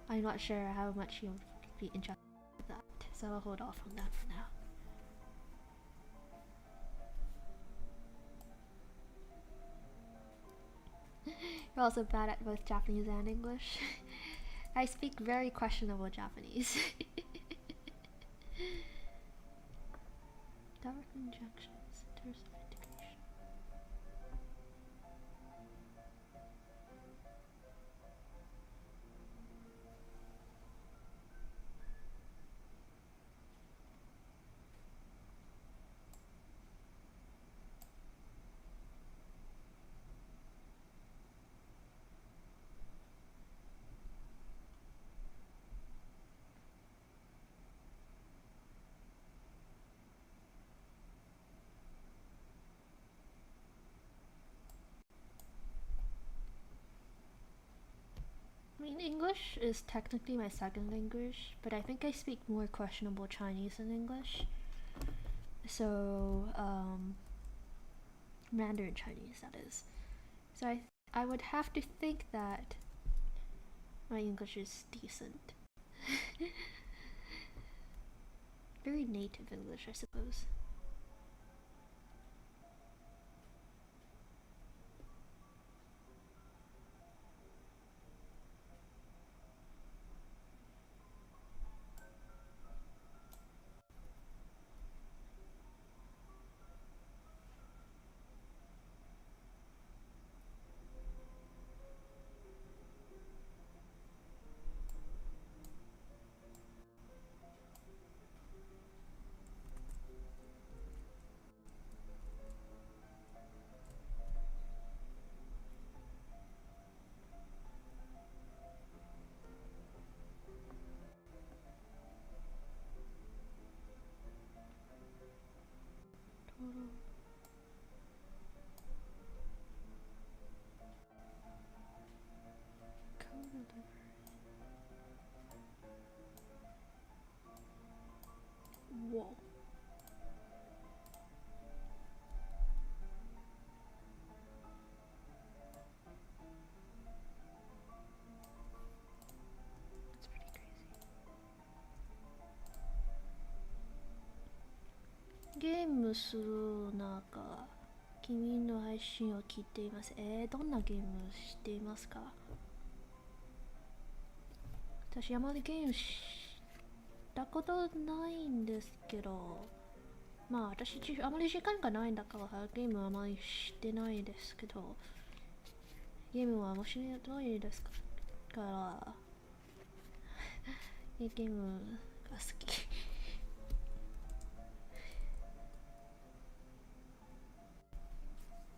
I'm not sure how much you'll be interested in that, so I'll hold off on that for now. You're also bad at both Japanese and English. I speak very questionable Japanese. Direct injections, terms of integration. I mean, English is technically my second language, but I think I speak more questionable Chinese than English. So, Mandarin Chinese, that is. So I would have to think that my English is decent. Very native English, I suppose. Whoa. That's pretty crazy. ゲームする中、君の配信を聞いています。どんなゲームしていますか？私あまりゲームしたことないんですけど、まあ私あまり時間がないんだからゲームはあまりしてないですけど、ゲームは面白いですからゲームが好き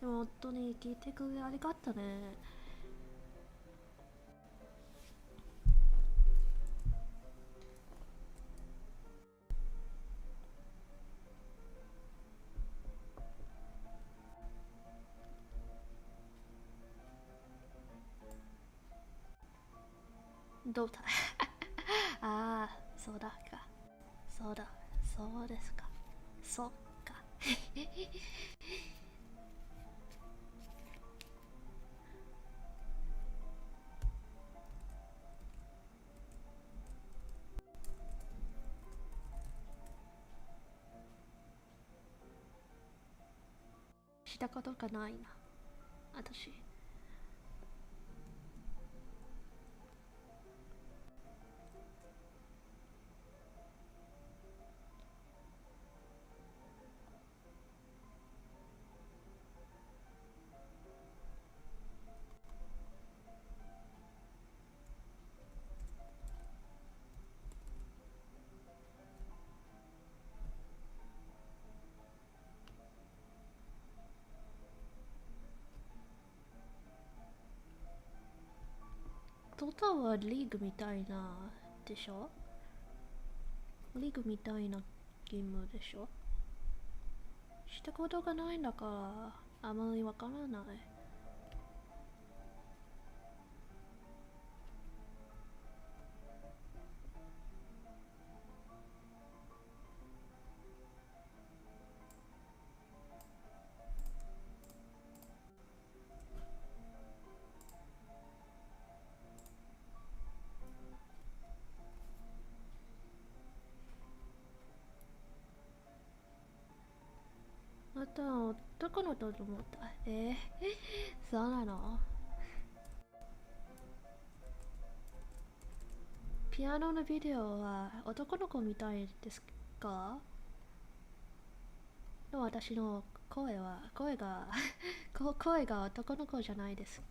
でも本当に聞いてくれありがとね。どうだああ、そうだか。そうだ、そうですか。そっか。したことがないな。私。トタはリーグみたいなでしょ？リーグみたいなゲームでしょ？したことがないんだからあまりわからない。また男の子と思った。そうなの？ピアノのビデオは男の子みたいですか？の私の声が男の子じゃないです。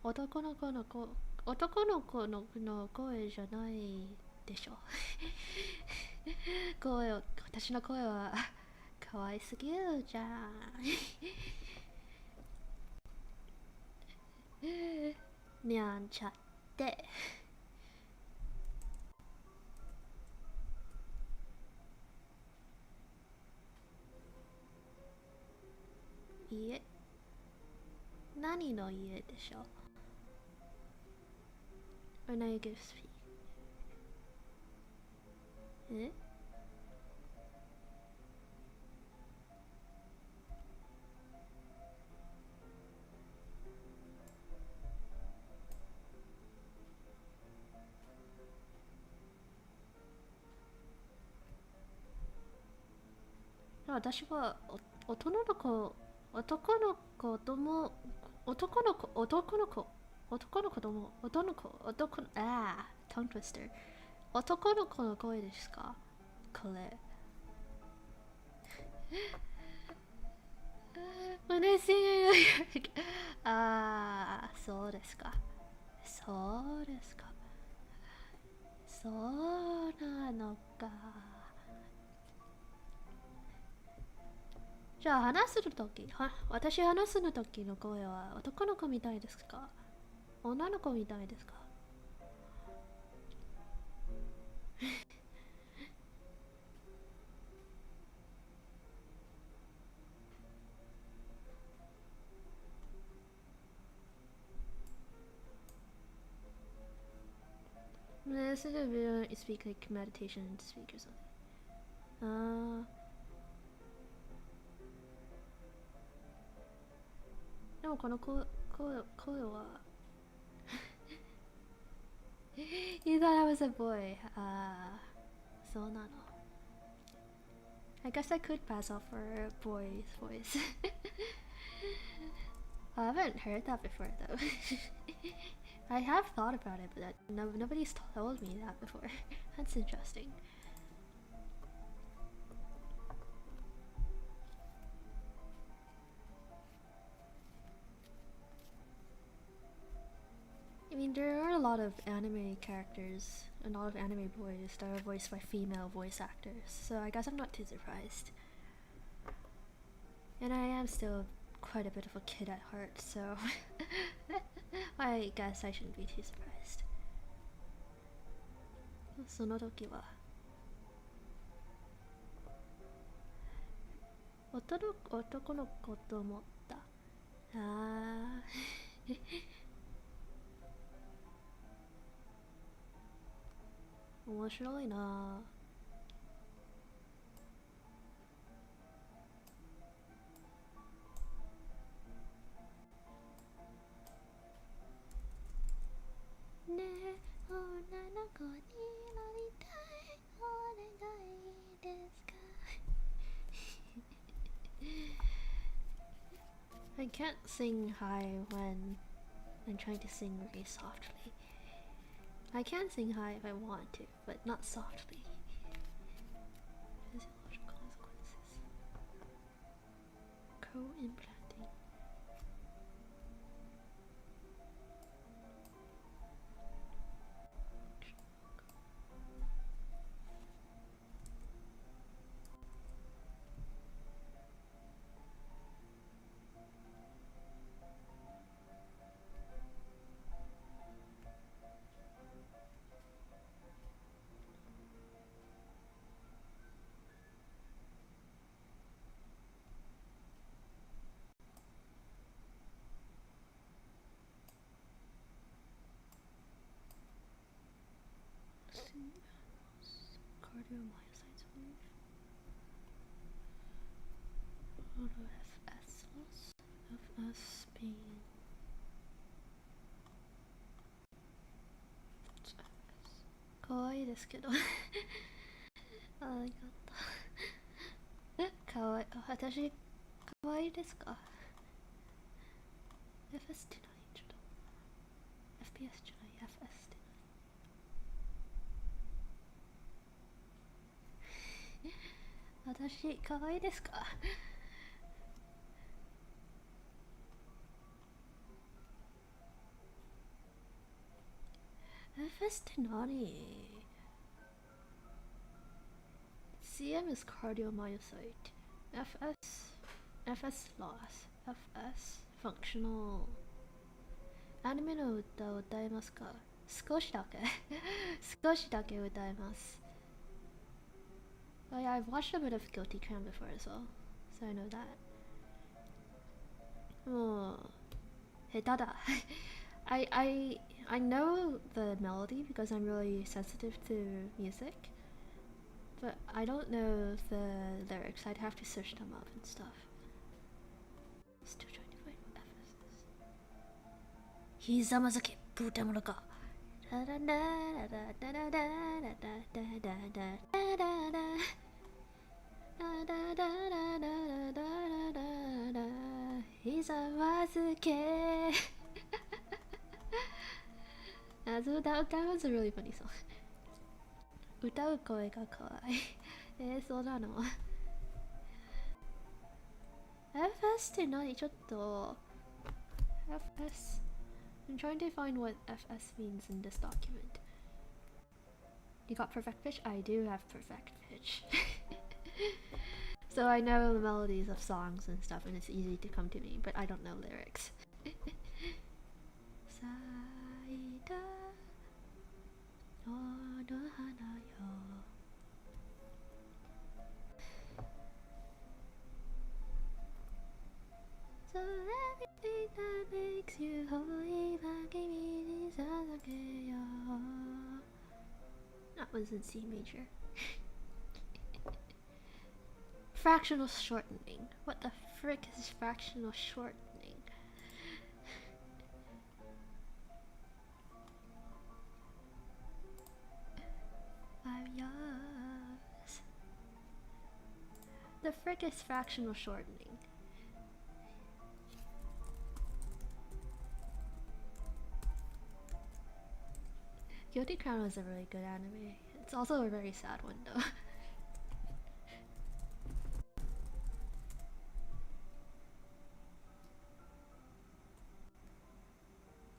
男の子の声じゃないでしょ。私の声は可愛すぎるじゃん。にゃんちゃって。家？何の家でしょう？ Or now you give speak. え？私は男の子、男の子とも、男の子、男の子、男の子とも、男の子、男の、トントゥイスター。男の子の声ですか？これ。嬉しい。そうですか。そうですか。そうなのか。じゃあ話すとき、私話すのときの声は男の子みたいですか？女の子みたいですか？This is a video you speak like meditation speak or something. あでもこの声はYou thought I was a boy.そうなの。I guess I could pass off for a boy's voice. I haven't heard that before though. I have thought about it, but nobody's told me that before. That's interesting. I mean, there are a lot of anime characters and a lot of anime boys that are voiced by female voice actors, so I guess I'm not too surprised. And I am still quite a bit of a kid at heart, so I guess I shouldn't be too surprised. その時は男の子と思った。面白いな。ねえ、女の子になりたい、お願いですか？ I can't sing high when I'm trying to sing really softly. I can sing high if I want to, but not softly. Physiological consequences. Co-implanting. Cardiomyocytes move. Auto FS loss. FS being. What's FS? Kawaii desu kedo. ありがとう。かわいい。私、かわいいですか ?FS って何ちょっと。FPS じゃない、FS って何私、かわいいですか ?FS って何 CM is cardiomyocyte. FS loss. FS functional. アニメの歌を歌えますか少しだけ少しだけ歌えます Oh yeah, I've watched a bit of Guilty Crown before as well, so I know that. もう下手だI know the melody because I'm really sensitive to music, but I don't know the lyrics. I'd have to search them up and stuff. Still trying to find what FS is. ひざまずけ豚ものかひざまずけThat was a really funny song. 歌う声が可愛いそうなの FS って何ちょっと FS I'm trying to find what FS means in this document. You got perfect pitch? I do have perfect pitch. So I know the melodies of songs and stuff and it's easy to come to me, but I don't know lyrics. 咲いた野の花よ So everything that makes you whole今君に捧げよう That was in C major. Fractional shortening. What the frick is fractional shortening? I'm yours. The frick is fractional shortening. Guilty Crown was a really good anime. It's also a very sad one though.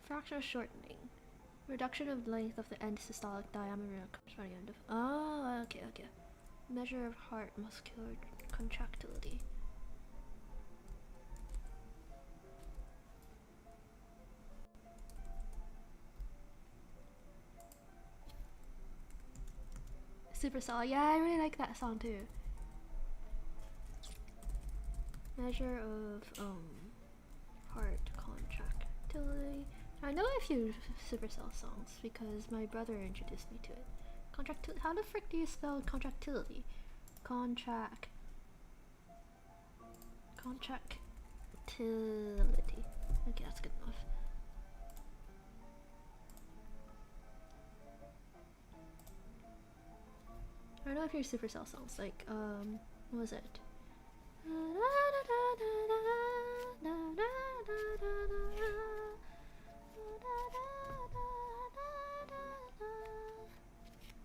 Fractional shortening. Reduction of length of the end systolic diameter comes from the end of. Oh, okay. Measure of heart muscular contractility. Supercell. Yeah, I really like that song too. Measure of heart contractility. I know a few Supercell songs because my brother introduced me to it. Contractility. How the frick do you spell contractility? Contractility. Okay, that's good enough. I don't know if your Supercell songs like what was it?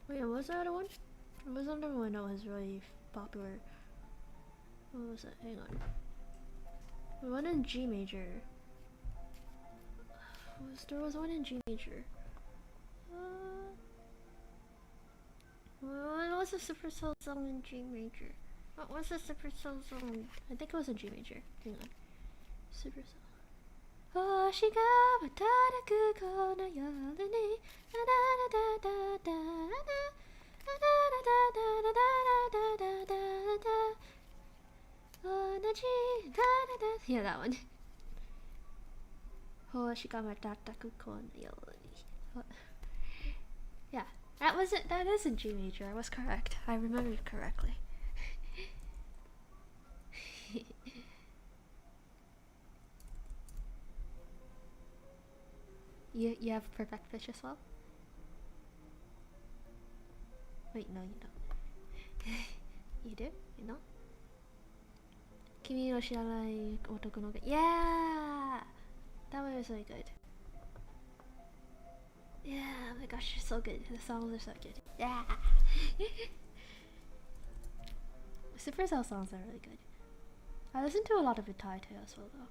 Wait, what was the other one? What was the other one that was really popular? What was it? Hang on. The one in G major. There was one in G major. What was the Supercell song in G major? What was the Supercell song? I think it was in G major. Hang on. Supercell. 星が瞬くこの夜にダダダダダダダダダダダダダダ同じダダダ Yeah, that one. 星が瞬くこの夜に Yeah, that was it. That is in G major. I was correct. I remembered correctly. You have perfect pitch as well? Wait, no, you don't. You do? You don't? 君の知らない男の子 Yeah! That one was really good. Yeah, oh my gosh, you're so good. The songs are so good. Yeah! Supercell songs are really good. I listen to a lot of Itai too as well though.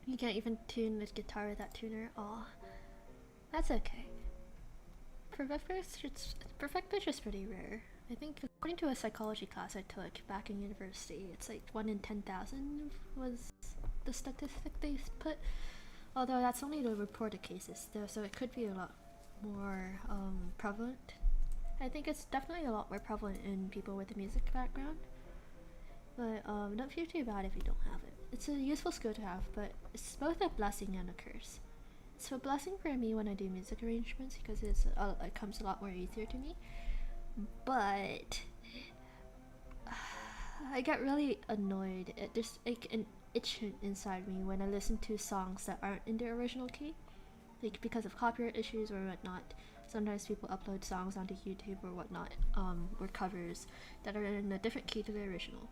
You can't even tune the guitar with that tuner. Aw. That's okay. Perfect pitch is pretty rare. I think according to a psychology class I took back in university, it's like 1 in 10,000 was the statistic they put. Although that's only the reported cases though, so it could be a lot more prevalent. I think it's definitely a lot more prevalent in people with a music background. But don't feel too bad if you don't have it. It's a useful skill to have, but it's both a blessing and a curse. It's a blessing for me when I do music arrangements because it comes a lot more easier to me. But I get really annoyed. There's like an itch inside me when I listen to songs that aren't in the original key, like because of copyright issues or whatnot. Sometimes people upload songs onto YouTube or whatnot, or covers that are in a different key to the original.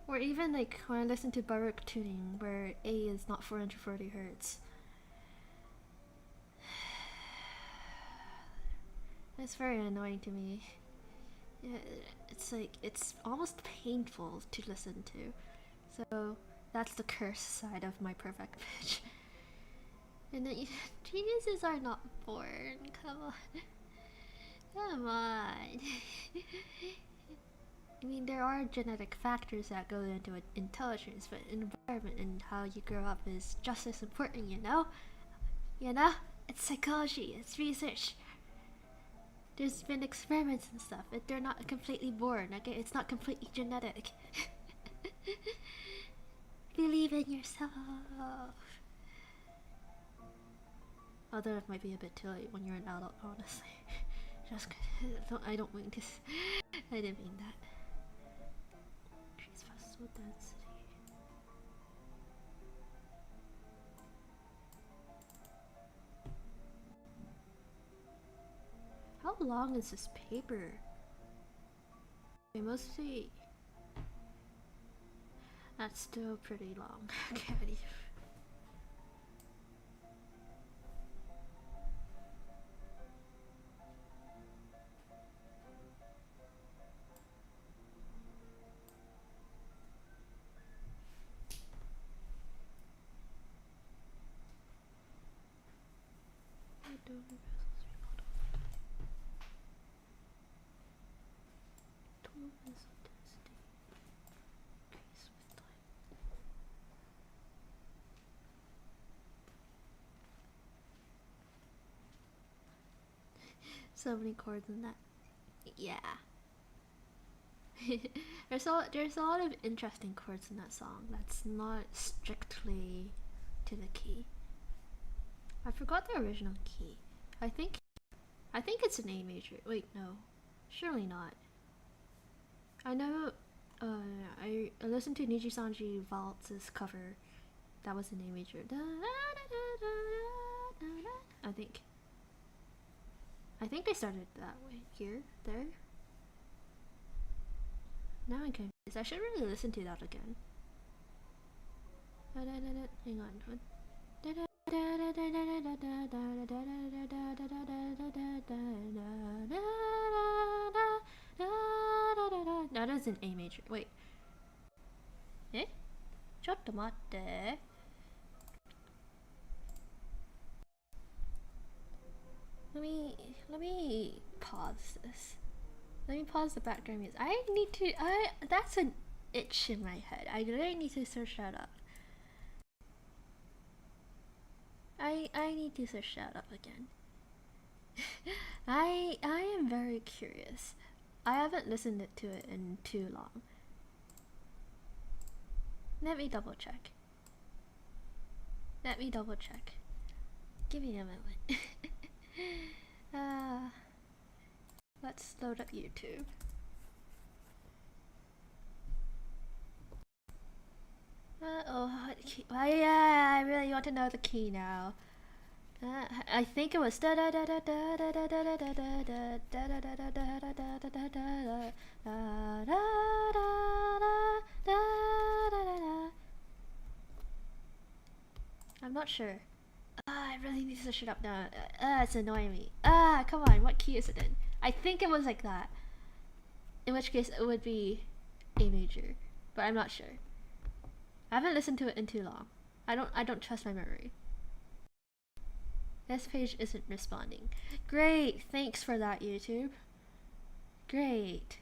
Or even like when I listen to Baroque tuning where A is not 440 Hz. It's very annoying to me. It's like, it's almost painful to listen to. So that's the curse side of my perfect pitch. And then geniuses are not born, come on. Come on. I mean, there are genetic factors that go into intelligence, but environment and how you grow up is just as important, you know? You know? It's psychology, it's research. There's been experiments and stuff, but they're not completely born, okay? It's not completely genetic. Believe in yourself. Although it might be a bit too late when you're an adult, honestly. Just I don't mean this. I didn't mean that. Trees festival density. How long is this paper? It must be. That's still pretty long. Can't even. so many chords in that. Yeah. there's a lot of interesting chords in that song that's not strictly to the key. I forgot the original key. I think it's an A major. Wait, no. Surely not. I know I listened to Niji Sanji Waltz's cover. That was an A major. I think they started that way. Here, there. Now I'm confused. I should really listen to that again. Hang on. That is an A major. Wait. Eh? ちょっと待って。Let me pause this. Let me pause the background music. That's an itch in my head. I really need to search that up. I need to search that up again. I am very curious. I haven't listened to it in too long. Let me double check. Give me a moment. Let's load up YouTube. I really want to know the key now. I think it was I'm not sure. I really need to search it up now. It's annoying me. Come on, what key is it in? I think it was like that. In which case it would be A major, but I'm not sure. I haven't listened to it in too long. I don't trust my memory. This page isn't responding. Great, thanks for that, YouTube. Great.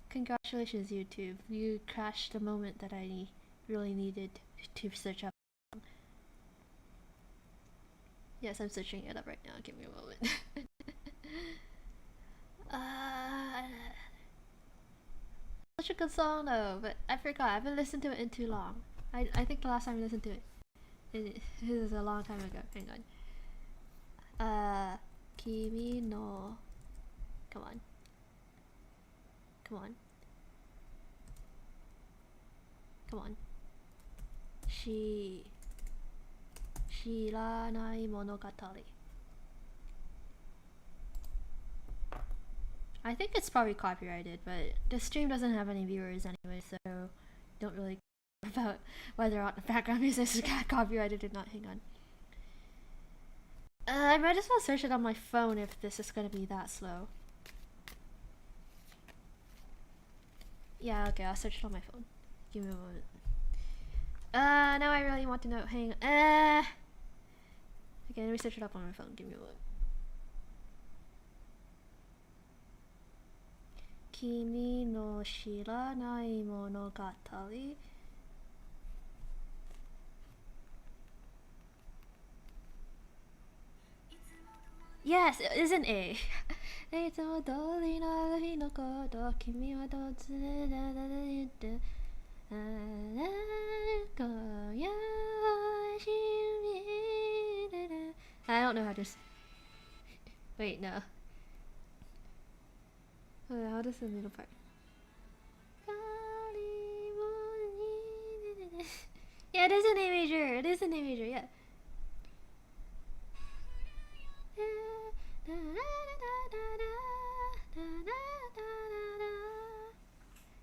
Congratulations, YouTube. You crashed the moment that I really needed to search up. Yes, I'm searching it up right now. Give me a moment. Such a good song though, but I forgot. I haven't listened to it in too long. I think the last time I listened to it, it was a long time ago. Hang on. Kimi no. Come on. Come on. Come on. Shiranai monogatari. I think it's probably copyrighted, but the stream doesn't have any viewers anyway, so don't really care about whether or not the background music is copyrighted or not. Hang on. I might as well search it on my phone if this is gonna be that slow. Yeah, okay, I'll search it on my phone. Give me a moment. Now I really want to know. Hang on. Okay, let me search it up on my phone. Give me a moment. Kimi no shiranai monogatari. Yes, it is an A. いつも通りのある日のこと君は突然言って今夜はしみれる I don't know how to wait, no. How does the middle part? Yeah, it is an A major. It is an A major, yeah.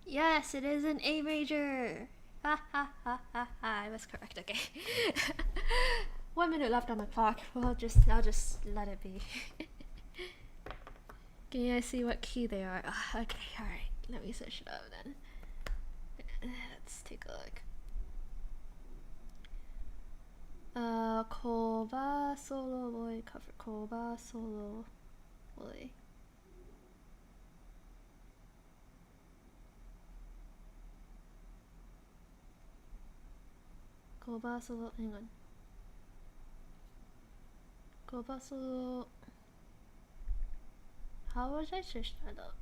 Yes, it is an A major. Ha ha ha ha ha. I was correct. Okay. 1 minute left on the clock. I'll just let it be. Can you guys see what key they are? Okay, alright. Let me search it up then. Let's take a look. Koba solo boy cover. Koba solo boy. Koba solo. Hang on. Koba solo. How was I search that up?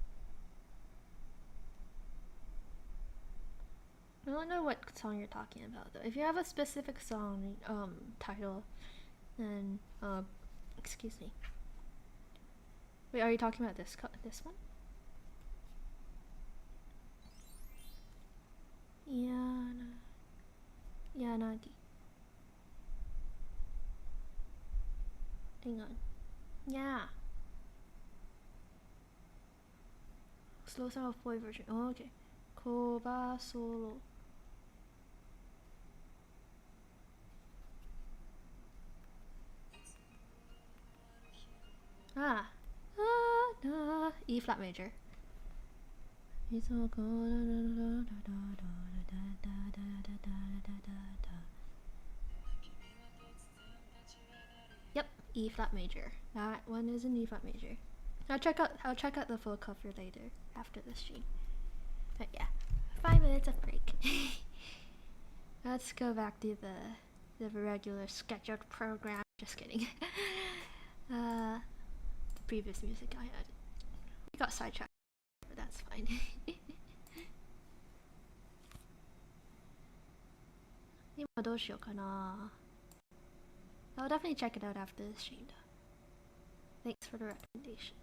I don't know what song you're talking about though. If you have a specific song title, then excuse me. Wait, are you talking about this one? Yana. Yanagi. Hang on. Yeah. Slow sound of boy version. Oh, okay. Koba solo. Ah. E flat major. Yep, E flat major. That one is an E flat major. I'll check out the full cover later after the stream. But yeah, 5 minutes of break. Let's go back to the regular scheduled program. Just kidding. The previous music I had. We got sidetracked, but that's fine. I'll definitely check it out after the stream though. Thanks for the recommendation.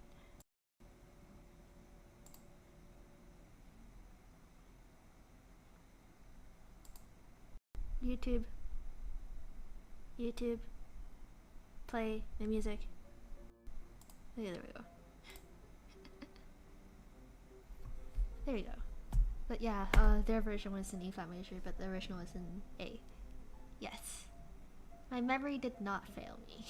YouTube, play the music. Okay, there we go. There we go. But yeah, their version was in E flat major, but the original was in A. Yes. My memory did not fail me.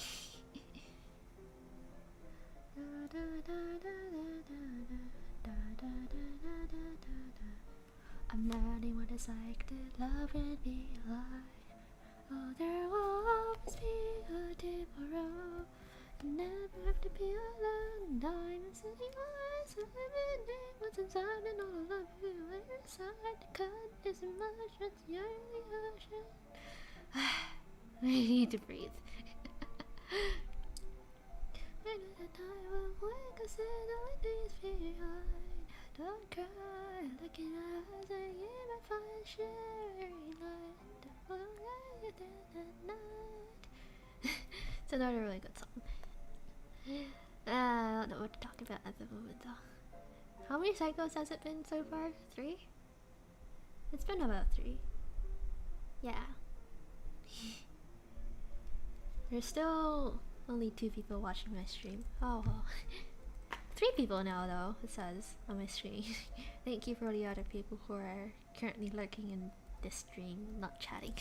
I'm learning what it's like to love and be alive. Oh, there will always be a tomorrow. You never have to be alone. Diamonds in the eyes, eliminate what's inside, and all of love you inside. The cut isn't much, but you're in the ocean. I need to breathe. I know that I will wake up and all it is behind. Don't cry, look in my eyes and you might find sharing light. The light in the night. It's another really good song. I don't know what to talk about at the moment though. How many cycles has it been so far? 3? It's been about 3. Yeah. There's still only 2 people watching my stream. Oh well. 3 people now though, it says on my stream. Thank you for the other people who are currently lurking in this stream, not chatting.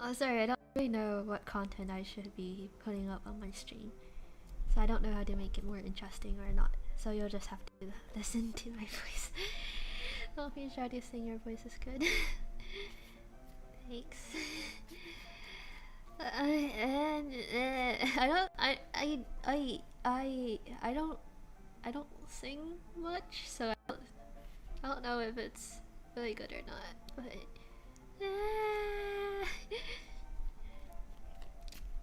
Oh sorry, I don't really know what content I should be putting up on my stream. So I don't know how to make it more interesting or not. So you'll just have to listen to my voice. Don't be shy to sing, your voice is good. Thanks. I don't sing much, so I don't know if it's really good or not, but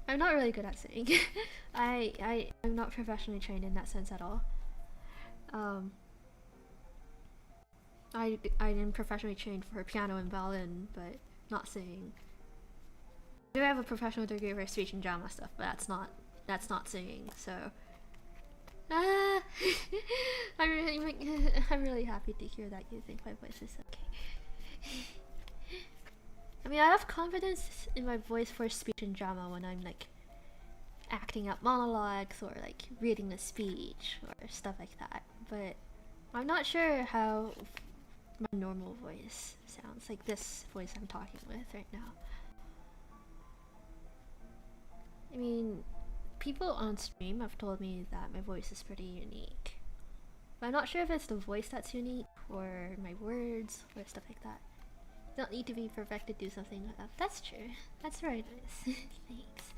I'm not really good at singing. I'm not professionally trained in that sense at all. I'm professionally trained for piano and violin, but not singing. I do have a professional degree for speech and drama stuff, but that's not singing. So, I'm really happy to hear that you think my voice is okay. I mean, I have confidence in my voice for speech and drama when I'm like acting out monologues or like reading a speech or stuff like that. But I'm not sure how my normal voice sounds, like this voice I'm talking with right now. I mean, people on stream have told me that my voice is pretty unique. But I'm not sure if it's the voice that's unique or my words or stuff like that. You don't need to be perfect to do something like that. That's true. That's very nice. Thanks.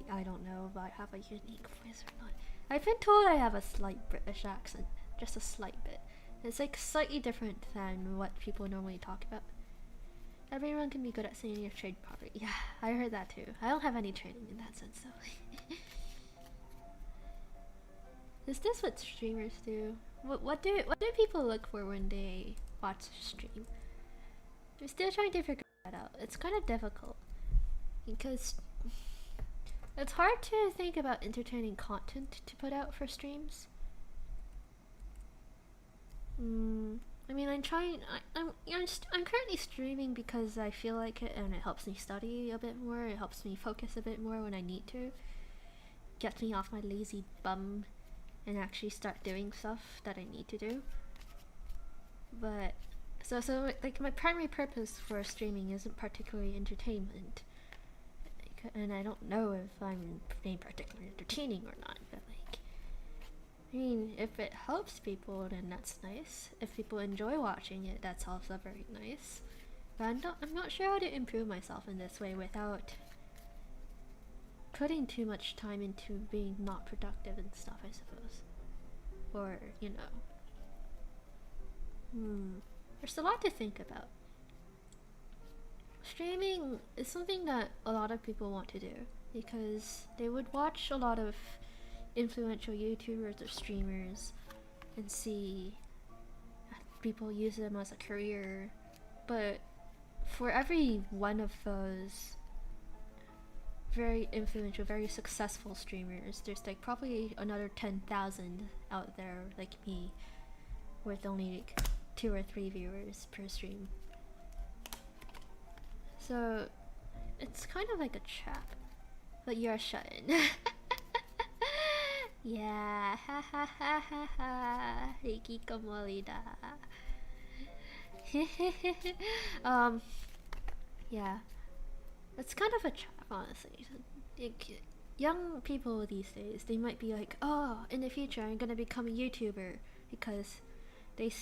I don't know if I have a unique voice or not. I've been told I have a slight British accent, just a slight bit. It's like slightly different than what people normally talk about. Everyone can be good at saying your trade properly. Yeah, I heard that too. I don't have any training in that sense though. Is this what streamers do? What do people look for when they watch a stream? I'm still trying to figure that out. It's kind of difficult because it's hard to think about entertaining content to put out for streams. I mean, I'm trying. I'm currently streaming because I feel like it, and it helps me study a bit more. It helps me focus a bit more when I need to. Gets me off my lazy bum, and actually start doing stuff that I need to do. But so like my primary purpose for streaming isn't particularly entertainment, and I don't know if I'm being particularly entertaining or not. But like, I mean, if it helps people, then that's nice. If people enjoy watching it, that's also very nice. But I'm not sure how to improve myself in this way without putting too much time into being not productive and stuff, I suppose. Or, you know. There's a lot to think about. Streaming is something that a lot of people want to do because they would watch a lot of influential YouTubers or streamers and see people use them as a career, but for every one of those very influential, very successful streamers, there's like probably another 10,000 out there like me with only like 2 or 3 viewers per stream. So it's kind of like a trap, but you're shut in. Yeah, ha ha ha ha ha. Hikikomori da. Yeah, it's kind of a trap, honestly. Like, young people these days, they might be like, oh, in the future I'm gonna become a YouTuber because they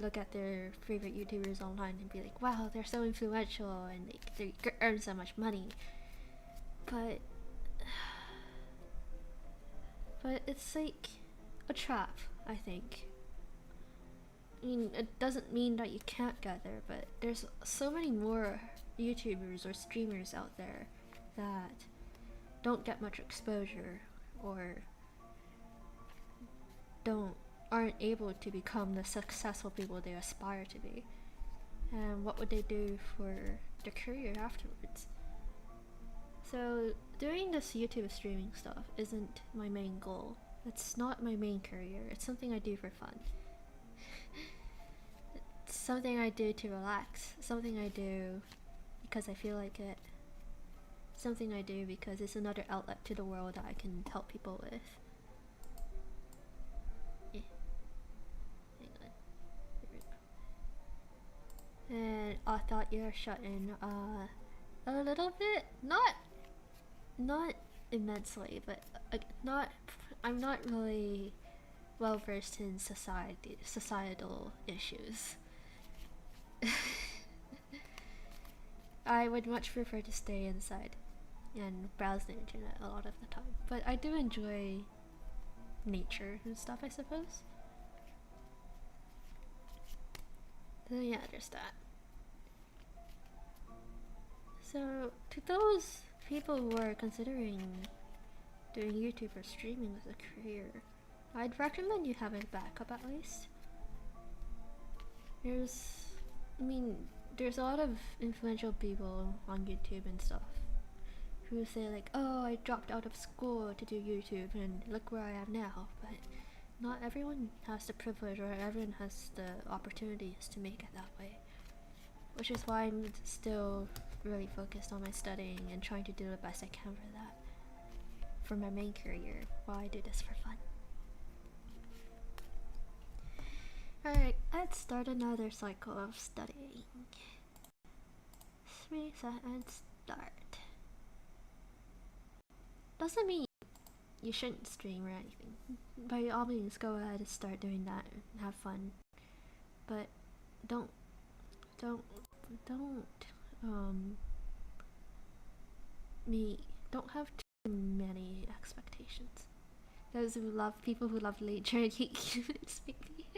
look at their favorite YouTubers online and be like, wow, they're so influential and they earn so much money. But it's like a trap, I think. I mean, it doesn't mean that you can't get there, but there's so many more YouTubers or streamers out there that don't get much exposure or aren't able to become the successful people they aspire to be. And what would they do for their career afterwards? So doing this YouTube streaming stuff isn't my main goal. It's not my main career. It's something I do for fun. It's something I do to relax. Something I do because I feel like it. Something I do because it's another outlet to the world that I can help people with. Hang on. Here we go. And I thought you were shut in a little bit. Not immensely, but I'm not really well versed in societal issues. I would much prefer to stay inside and browse the internet a lot of the time, but I do enjoy nature and stuff, I suppose. So yeah, there's that. So to those people who are considering doing YouTube or streaming as a career, I'd recommend you have a backup at least. There's a lot of influential people on YouTube and stuff who say like, oh, I dropped out of school to do YouTube and look where I am now, but not everyone has the privilege or everyone has the opportunities to make it that way. Which is why I'm still really focused on my studying and trying to do the best I can for that. For my main career, while I do this for fun. Alright, let's start another cycle of studying. 3 and start. Doesn't mean you shouldn't stream or anything. By all means, go ahead and start doing that and have fun. But don't have too many expectations. Those people who love nature and hate humans, maybe.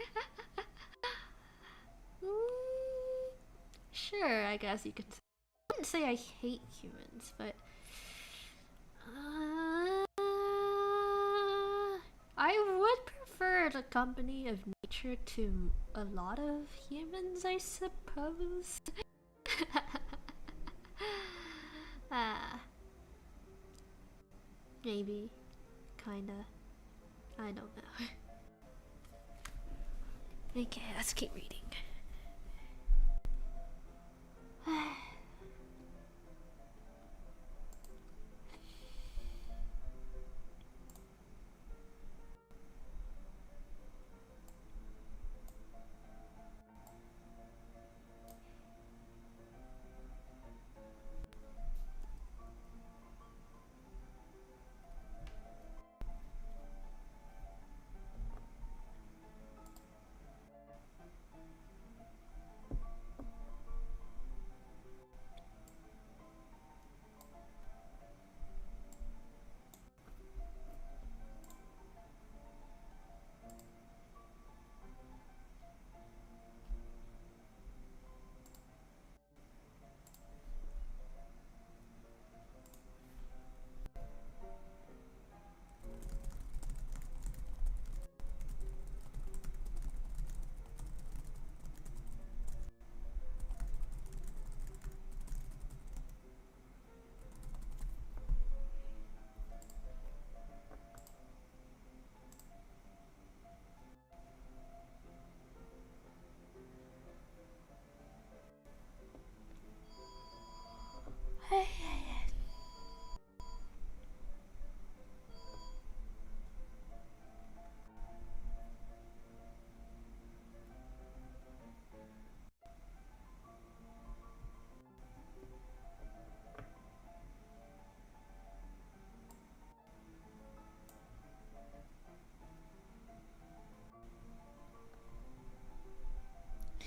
Sure, I guess you could. I wouldn't say I hate humans, but I would prefer the company of nature to a lot of humans, I suppose. Ah, maybe, kinda. I don't know. Okay, let's keep reading.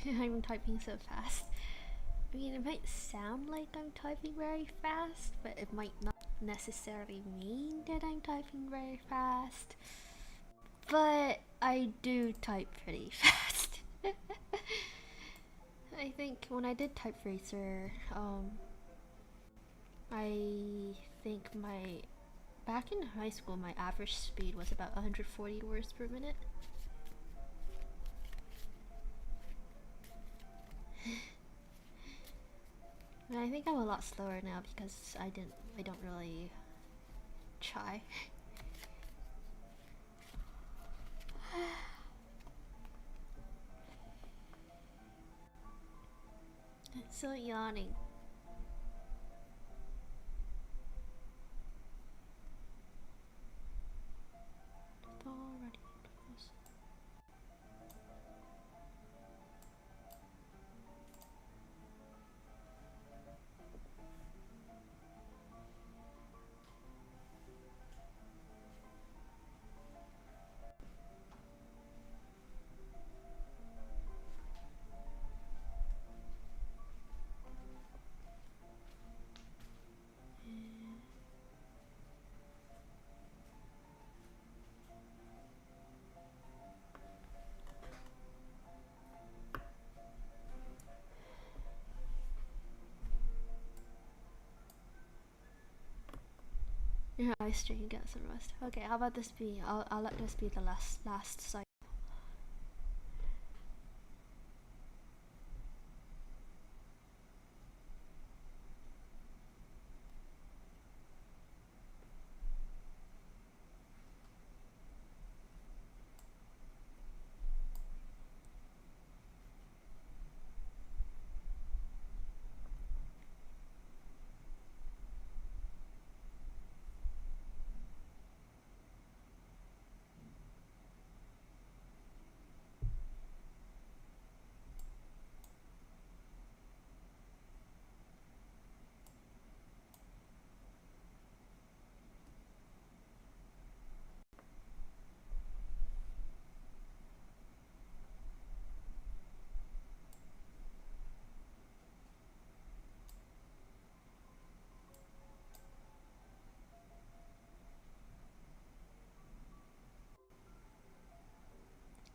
I'm typing so fast. I mean, it might sound like I'm typing very fast, but it might not necessarily mean that I'm typing very fast. But I do type pretty fast. I think when I did type racer, I think back in high school, my average speed was about 140 words per minute. And I think I'm a lot slower now because I don't really try. It's so yawning. Already. Yeah, I stream, get some rest. Okay, how about this be? I'll let this be the last site.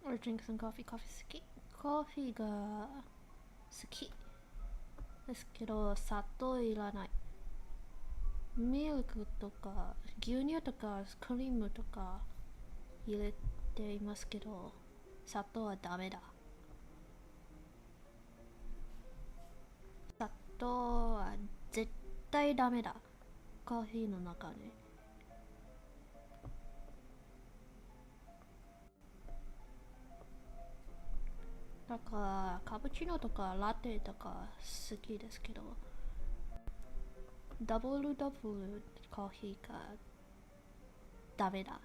Or drink some coffee. Coffee ga suki. ですけど砂糖いらない。ミルクとか牛乳とかクリームとか入れていますけど、砂糖はダメだ。砂糖は絶対ダメだ。コーヒーの中で。だからカプチーノとかラテとか好きですけど、ダブルコーヒーがダメだ。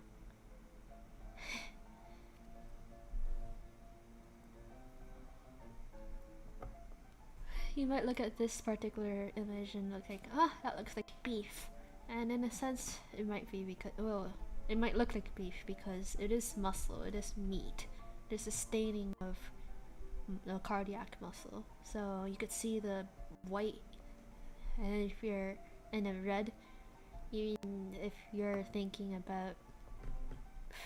You might look at this particular image and look like, ah, that looks like beef. And in a sense, it might be because, well, it might look like beef because it is muscle, it is meat. There's a staining of the cardiac muscle. So you could see the white, and if you're in the red, even if you're thinking about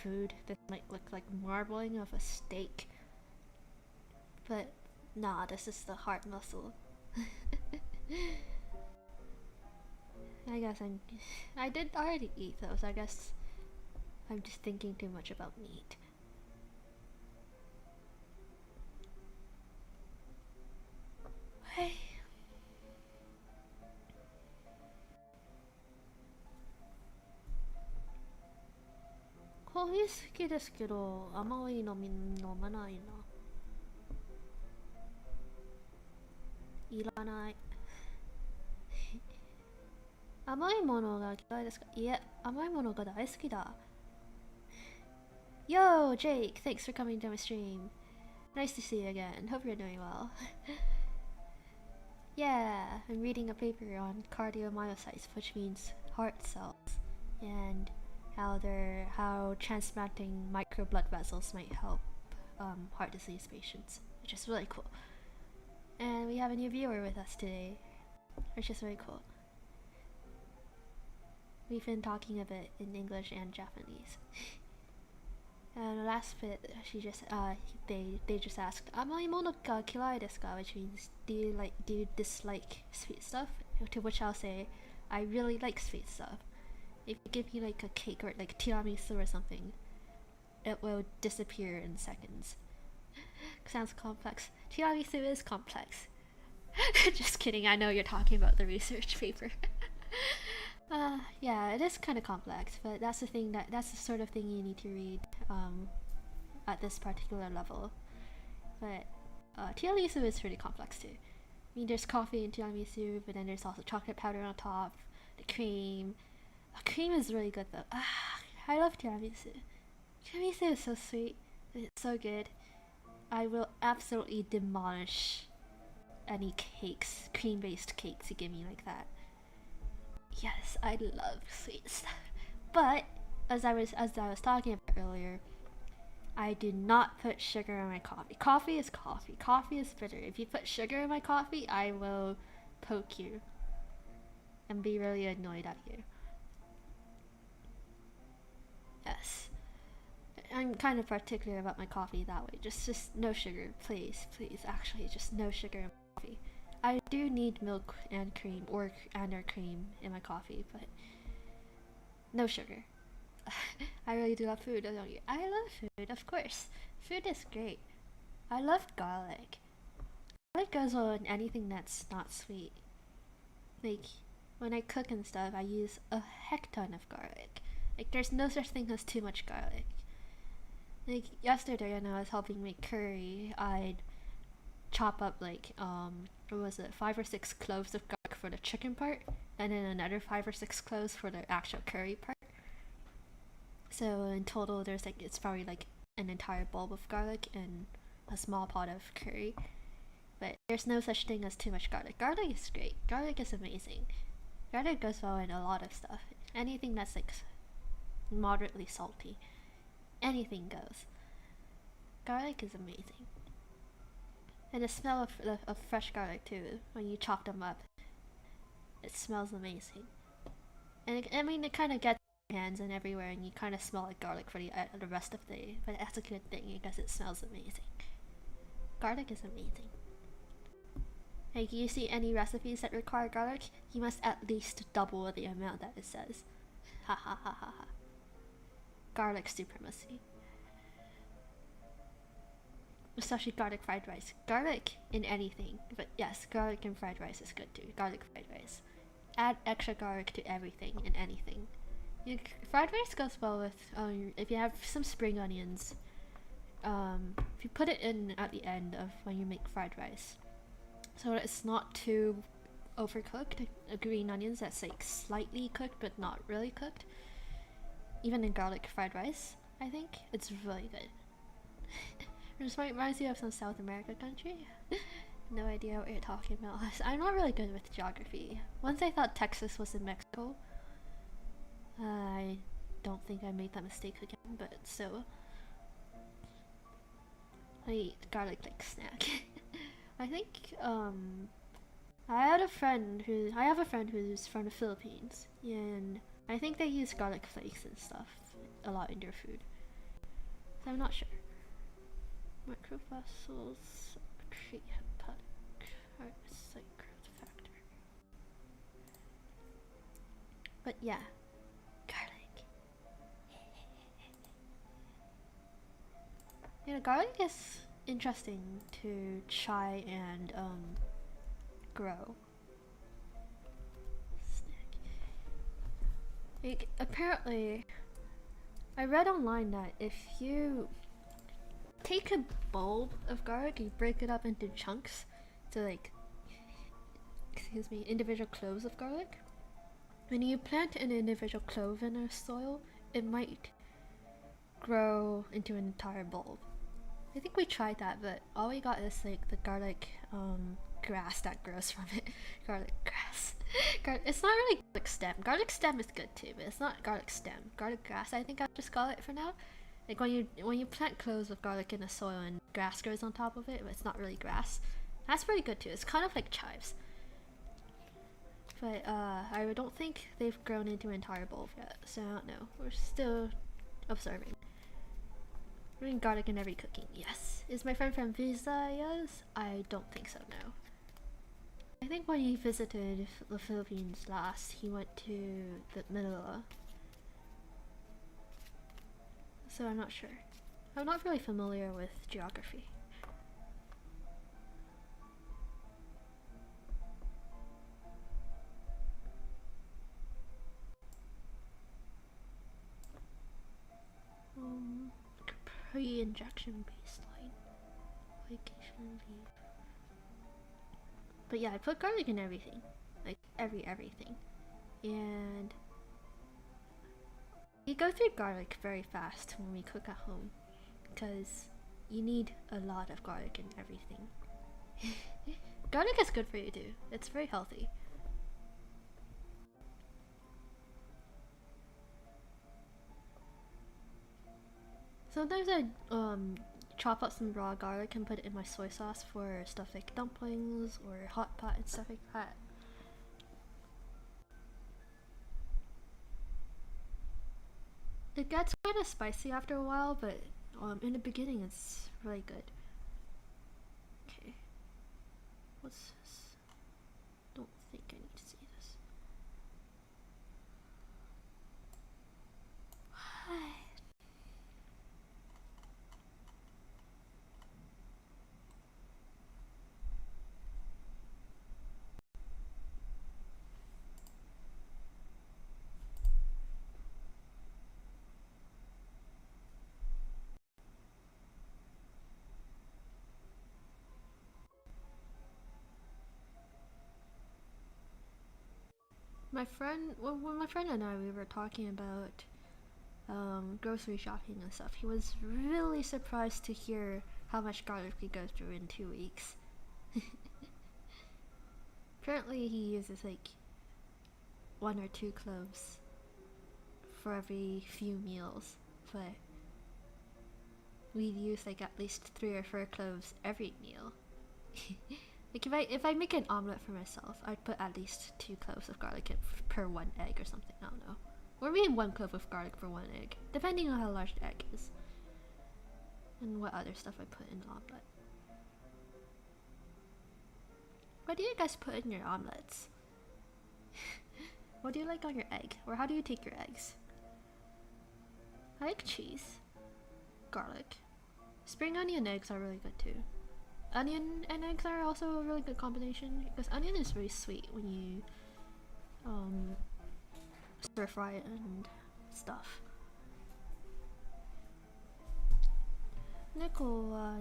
food, this might look like marbling of a steak. But nah, this is the heart muscle. I guess I did already eat those. I guess I'm just thinking too much about meat. Hey. コーヒー好きですけど、甘いの飲まないな。いらない。甘いものが嫌いですか？いえ、甘いものが大好きだ。Yo, Jake, thanks for coming to my stream. Nice to see you again. Hope you're doing well. Yeah, I'm reading a paper on cardiomyocytes, which means heart cells, and how transplanting micro blood vessels might help heart disease patients, which is really cool. And we have a new viewer with us today, which is really cool. We've been talking a bit in English and Japanese. And the last bit, they just asked, "Amaimono ga kirai desu ka?" Which means, do you dislike sweet stuff? To which I'll say, I really like sweet stuff. If you give me like a cake or like tiramisu or something, it will disappear in seconds. Sounds complex. Tiramisu is complex. Just kidding. I know you're talking about the research paper. Yeah, it is kind of complex, but that's the sort of thing you need to read at this particular level. But tiramisu is pretty complex too. I mean, there's coffee in tiramisu, but then there's also chocolate powder on top, the cream. Cream is really good though. I love tiramisu. Tiramisu is so sweet. It's so good. I will absolutely demolish any cakes, cream-based cakes you give me like that. Yes, I love sweet stuff. But as I was talking about earlier, I do not put sugar in my coffee. Coffee is coffee. Coffee is bitter. If you put sugar in my coffee, I will poke you and be really annoyed at you. Yes. I'm kind of particular about my coffee that way. Just no sugar, please. Actually, just no sugar in my coffee. I do need milk and cream or cream in my coffee, but no sugar. I really do love food, don't you? I love food, of course. Food is great. I love garlic. Garlic goes on anything that's not sweet. Like, when I cook and stuff, I use a heck ton of garlic. Like, there's no such thing as too much garlic. Like, yesterday when I was helping make curry, I'd chop up, like, what was it, 5 or 6 cloves of garlic for the chicken part, and then another 5 or 6 cloves for the actual curry part. So in total, it's probably like an entire bulb of garlic and a small pot of curry. But there's no such thing as too much garlic. Garlic is great. Garlic is amazing. Garlic goes well in a lot of stuff. Anything that's like moderately salty. Anything goes. Garlic is amazing. And the smell of fresh garlic too, when you chop them up. It smells amazing. And it kind of gets hands and everywhere, and you kind of smell like garlic for the rest of the day. But that's a good thing because it smells amazing. Garlic is amazing. Like, you see any recipes that require garlic, you must at least double the amount that it says. Ha ha ha ha ha. Garlic supremacy. Especially garlic fried rice. Garlic in anything, but yes, garlic in fried rice is good too. Garlic fried rice. Add extra garlic to everything and anything. Fried rice goes well with if you have some spring onions. If you put it in at the end of when you make fried rice, so it's not too overcooked. Green onions that's like slightly cooked but not really cooked. Even in garlic fried rice, I think it's really good. It just reminds you of some South America country. No idea what you're talking about. I'm not really good with geography. Once I thought Texas was in Mexico. I don't think I made that mistake again, but so. I eat garlic like snack. I think I have a friend who's from the Philippines, and I think they use garlic flakes and stuff a lot in their food. So I'm not sure. Microvessels accrete hepatic heart growth factor. But yeah, garlic. You know, garlic is interesting to try and grow. Like, apparently, I read online that if you take a bulb of garlic, you break it up into chunks, so like, excuse me, individual cloves of garlic. When you plant an individual clove in a soil, it might grow into an entire bulb. I think we tried that, but all we got is like the garlic grass that grows from it. Garlic grass. It's not really garlic stem. Garlic stem is good too, but it's not garlic stem. Garlic grass, I think I'll just call it for now. Like when you plant cloves of garlic in the soil and grass grows on top of it, but it's not really grass. That's pretty good too. It's kind of like chives. But I don't think they've grown into an entire bulb yet, so I don't know. We're still observing. Putting garlic in every cooking, yes. Is my friend from Visa? Yes? I don't think so, no. I think when he visited the Philippines last, he went to Manila. So I'm not sure. I'm not really familiar with geography. Pre-injection baseline. Vacation leave. But yeah, I put garlic in everything. Like everything. And you go through garlic very fast when we cook at home, because you need a lot of garlic in everything. Garlic is good for you too. It's very healthy. Sometimes I chop up some raw garlic and put it in my soy sauce for stuff like dumplings or hot pot and stuff like that. It gets kind of spicy after a while, but in the beginning it's really good. Okay. What's this? Don't think I need to see this. My friend and I, we were talking about grocery shopping and stuff. He was really surprised to hear how much garlic we go through in 2 weeks. Apparently he uses like 1 or 2 cloves for every few meals, but we use like at least 3 or 4 cloves every meal. Like if I make an omelet for myself, I'd put at least 2 cloves of garlic per 1 egg or something, I don't know. Or maybe 1 clove of garlic for 1 egg, depending on how large the egg is. And what other stuff I put in the omelet. What do you guys put in your omelets? What do you like on your egg? Or how do you take your eggs? I like cheese. Garlic. Spring onion eggs are really good too. Onion and eggs are also a really good combination because onion is very sweet when you stir fry it and stuff. 猫は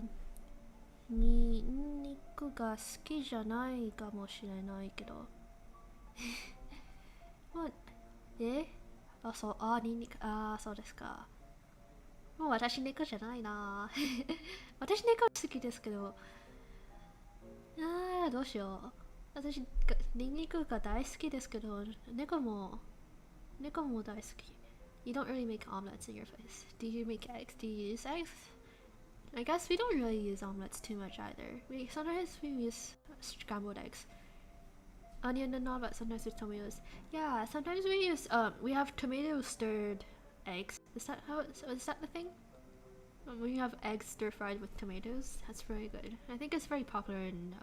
ニンニクが好きじゃないかもしれないけど。ニンニク、そうですか。もう私猫じゃないな。私猫好きですけど。どうしよう。私、ニンニクが大好きですけど、猫も大好き。You don't really make omelets in your place. Do you make eggs? Do you use eggs? I guess we don't really use omelets too much either. Sometimes we use scrambled eggs. Onion and all, but sometimes with tomatoes. Yeah, sometimes we use we have tomato stirred eggs. Is that the thing? We have eggs stir fried with tomatoes. That's very good. I think it's very popular in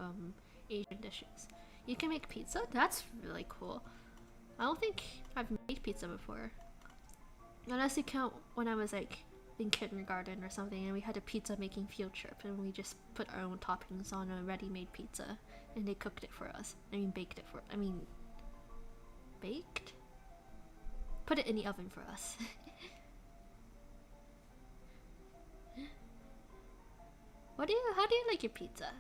Asian dishes. You can make pizza? That's really cool. I don't think I've made pizza before. Unless you count when I was like in kindergarten or something and we had a pizza making field trip and we just put our own toppings on a ready-made pizza and they cooked it for us. Baked it for baked? Put it in the oven for us. How do you like your pizza?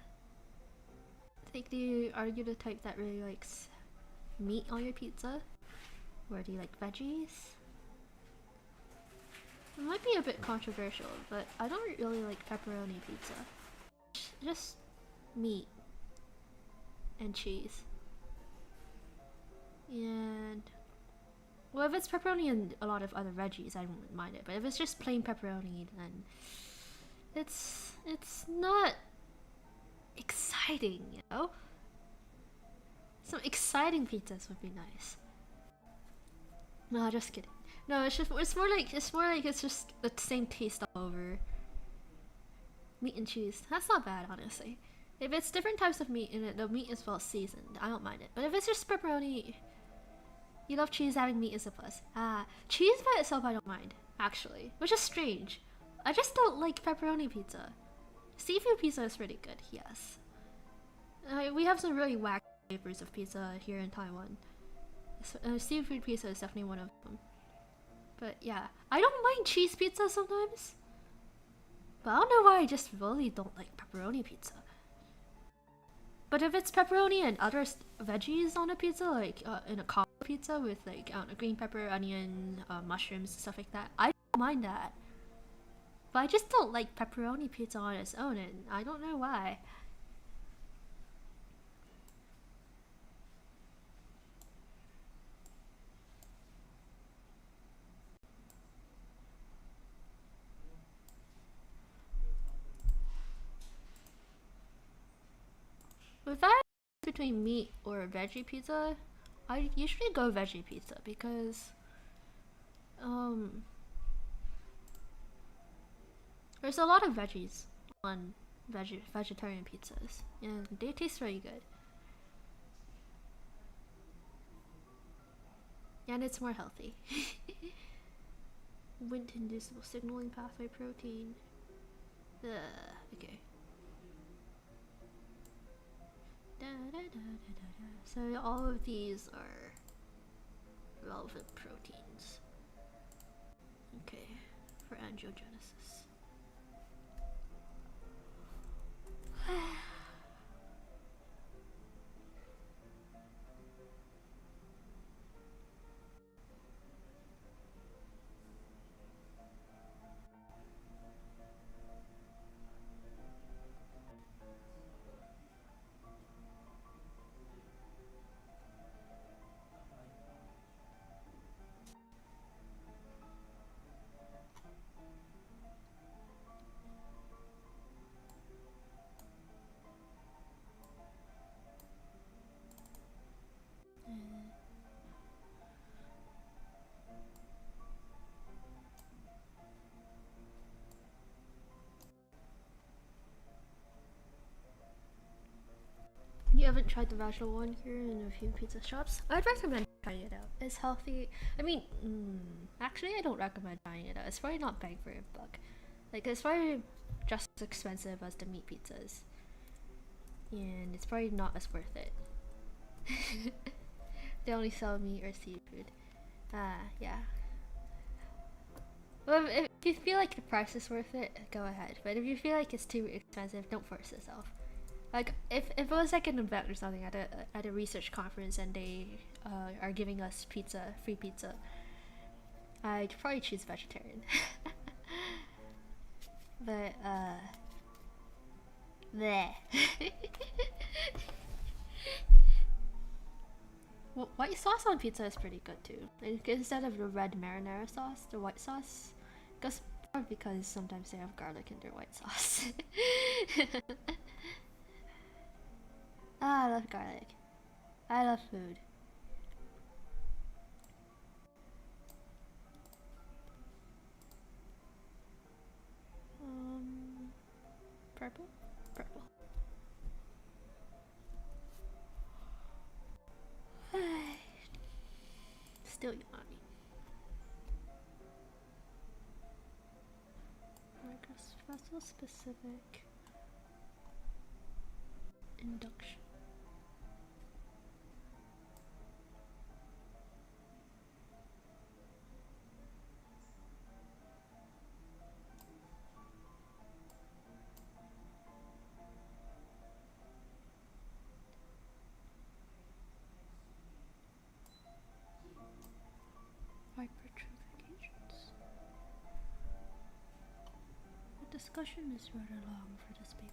Are you the type that really likes meat on your pizza? Or do you like veggies? It might be a bit controversial, but I don't really like pepperoni pizza. Just meat and cheese. And well, if it's pepperoni and a lot of other veggies, I wouldn't mind it. But if it's just plain pepperoni, then it's not exciting, you know? Some exciting pizzas would be nice. No, just kidding. No, it's more like it's just the same taste all over. Meat and cheese. That's not bad, honestly. If it's different types of meat and the meat is well seasoned, I don't mind it. But if it's just pepperoni, you love cheese, having meat is a plus. Cheese by itself I don't mind, actually. Which is strange. I just don't like pepperoni pizza. Seafood pizza is pretty good, yes. We have some really wacky flavors of pizza here in Taiwan. Seafood pizza is definitely one of them. But yeah, I don't mind cheese pizza sometimes. But I don't know why I just really don't like pepperoni pizza. But if it's pepperoni and other veggies on a pizza, like in a combo pizza with like green pepper, onion, mushrooms, stuff like that, I don't mind that. But I just don't like pepperoni pizza on its own, and I don't know why. If I between meat or veggie pizza, I usually go veggie pizza because there's a lot of veggies on vegetarian pizzas and they taste very good. And it's more healthy. Wind inducible signaling pathway protein. Okay. So all of these are relevant proteins. Okay, for angiogenesis. you haven't tried the vaginal one here in a few pizza shops, I'd recommend trying it out. It's healthy. I mean, actually, I don't recommend trying it out. It's probably not bang for your buck. Like, it's probably just as expensive as the meat pizzas, and it's probably not as worth it. They only sell meat or seafood. Yeah. Well, if you feel like the price is worth it, go ahead. But if you feel like it's too expensive, don't force yourself. Like, if it was like an event or something at a research conference and they are giving us free pizza, I'd probably choose vegetarian. But bleh. Well, white sauce on pizza is pretty good too. Like, instead of the red marinara sauce, the white sauce, because sometimes they have garlic in their white sauce. I love garlic. I love food. Purple? Purple. Still yawning. Vessel specific induction. Hypertrophications. The discussion is rather long for this paper.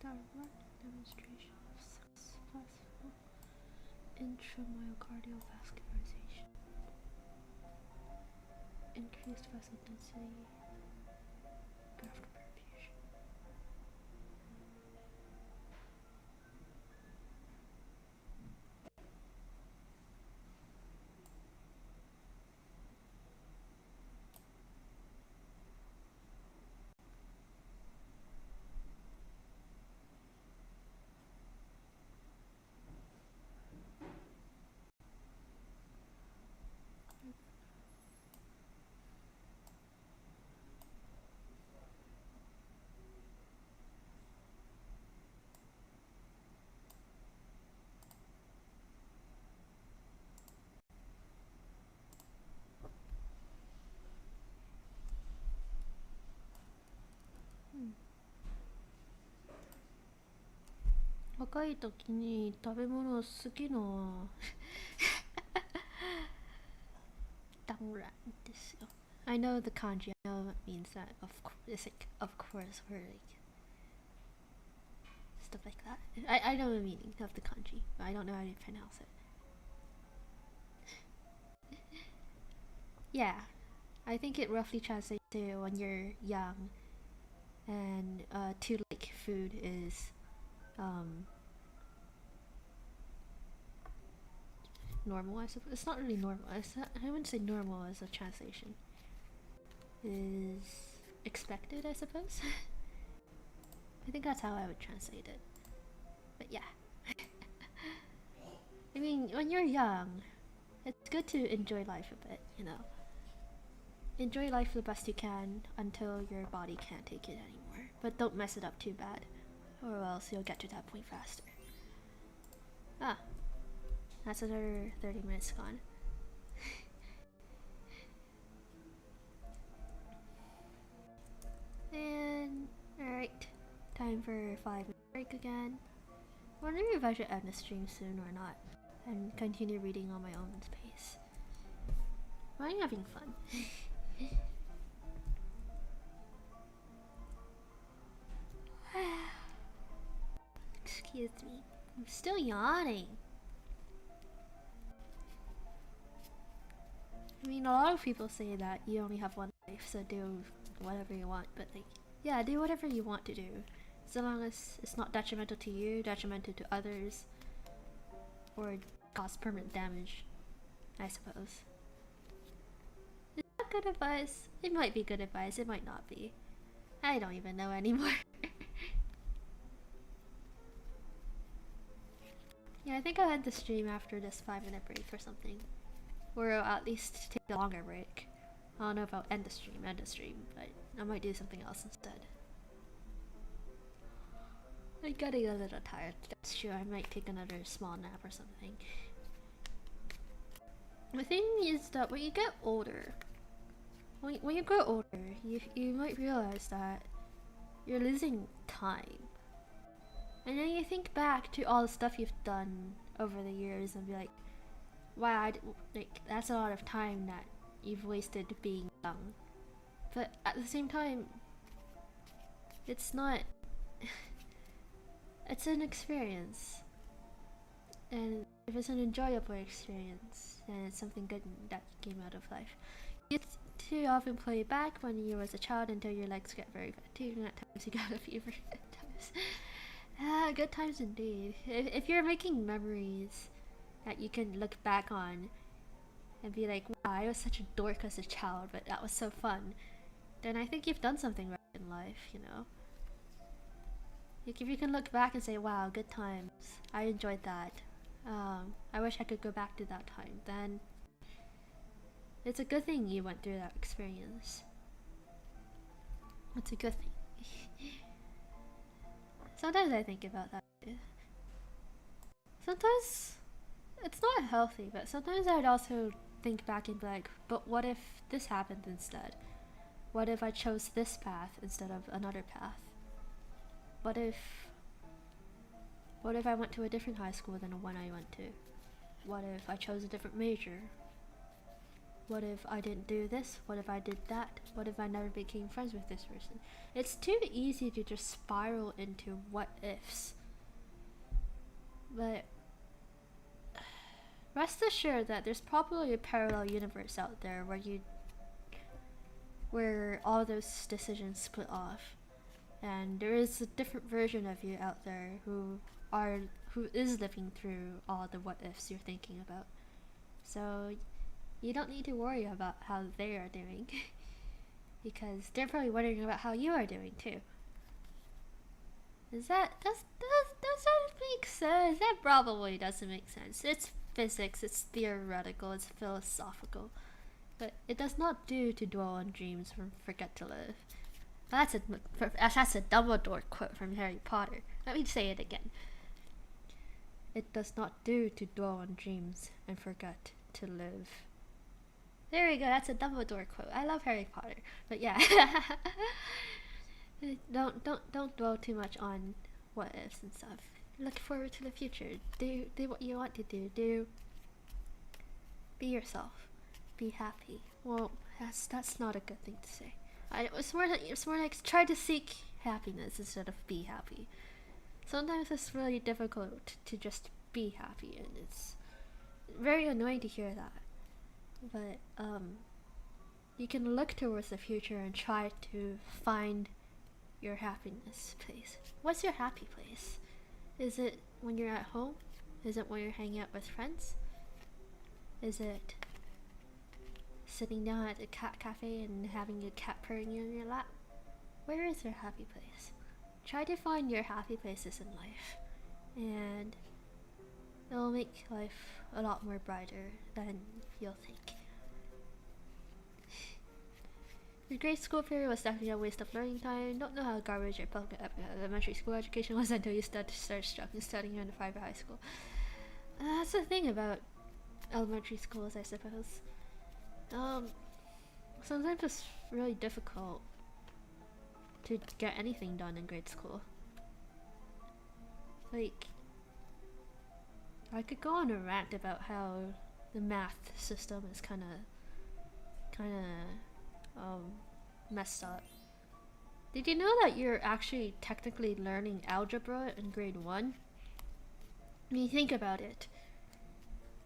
Direct demonstration of successful intramyocardial vascularization. Increased vessel density, graft perfusion. Hmm. 若い時に食べ物好きの当然ですよ I know the kanji. I know it means that. It's like, of course, or like stuff like that. I know the meaning of the kanji, but I don't know how to pronounce it. Yeah, I think it roughly translates to when you're young, and to like food is normal. I suppose it's not really normal. I wouldn't say normal as a translation. Is expected, I suppose. I think that's how I would translate it. But yeah. I mean, when you're young, it's good to enjoy life a bit, you know. Enjoy life the best you can until your body can't take it anymore. But don't mess it up too bad, or else you'll get to that point faster. Ah, that's another 30 minutes gone. And alright, time for a 5-minute break again. Wondering if I should end the stream soon or not, and continue reading on my own pace. I'm having fun. Excuse me, I'm still yawning. I mean, a lot of people say that you only have one life, so do whatever you want, but like, yeah, do whatever you want to do, so long as it's not detrimental to you, detrimental to others. or cause permanent damage, I suppose. Is that good advice? It might be good advice, it might not be. I don't even know anymore. Yeah, I think I'll end the stream after this 5-minute break or something. Or I'll at least take a longer break. I don't know if I'll end the stream, but I might do something else instead. I'm getting a little tired, that's true. I might take another small nap or something. The thing is that when you get older, when you grow older, you might realize that you're losing time. And then you think back to all the stuff you've done over the years and be like, wow, like that's a lot of time that you've wasted being young. But at the same time, it's not. It's an experience, and if it's an enjoyable experience, then it's something good that came out of life. You get to often play back when you was a child until your legs get very fatigued, and at times you got a fever. At times. Good times indeed. If you're making memories that you can look back on and be like, wow, I was such a dork as a child, but that was so fun, then I think you've done something right in life, you know? Like if you can look back and say, wow, good times, I enjoyed that, I wish I could go back to that time, then it's a good thing you went through that experience. It's a good thing. Sometimes I think about that. Sometimes it's not healthy, but sometimes I'd also think back and be like, but what if this happened instead? What if I chose this path instead of another path? What if I went to a different high school than the one I went to? What if I chose a different major? What if I didn't do this? What if I did that? What if I never became friends with this person? It's too easy to just spiral into what ifs. But rest assured that there's probably a parallel universe out there where all those decisions split off. And there is a different version of you out there who is living through all the what ifs you're thinking about. So you don't need to worry about how they are doing because they're probably wondering about how you are doing too. Does that make sense? That probably doesn't make sense. It's physics, it's theoretical, it's philosophical, but it does not do to dwell on dreams or forget to live. That's a Dumbledore quote from Harry Potter. Let me say it again. It does not do to dwell on dreams and forget to live. There we go, that's a Dumbledore quote. I love Harry Potter. But yeah. Don't dwell too much on what ifs and stuff. Look forward to the future. Do what you want to do. Be yourself. Be happy. Well, that's not a good thing to say. It's more like try to seek happiness instead of be happy. Sometimes it's really difficult to just be happy, and it's very annoying to hear that. But you can look towards the future and try to find your happiness place. What's your happy place? Is it when you're at home? Is it when you're hanging out with friends? Is it sitting down at a cat cafe and having a cat purring you in your lap? Where is your happy place? Try to find your happy places in life, and it'll make life a lot more brighter than you'll think. Your grade school period was definitely a waste of learning time. Don't know how garbage your public elementary school education was until you start studying in a private high school. That's the thing about elementary schools, I suppose. Sometimes it's really difficult to get anything done in grade school. Like, I could go on a rant about how the math system is kinda messed up. Did you know that you're actually technically learning algebra in grade 1? I mean, think about it.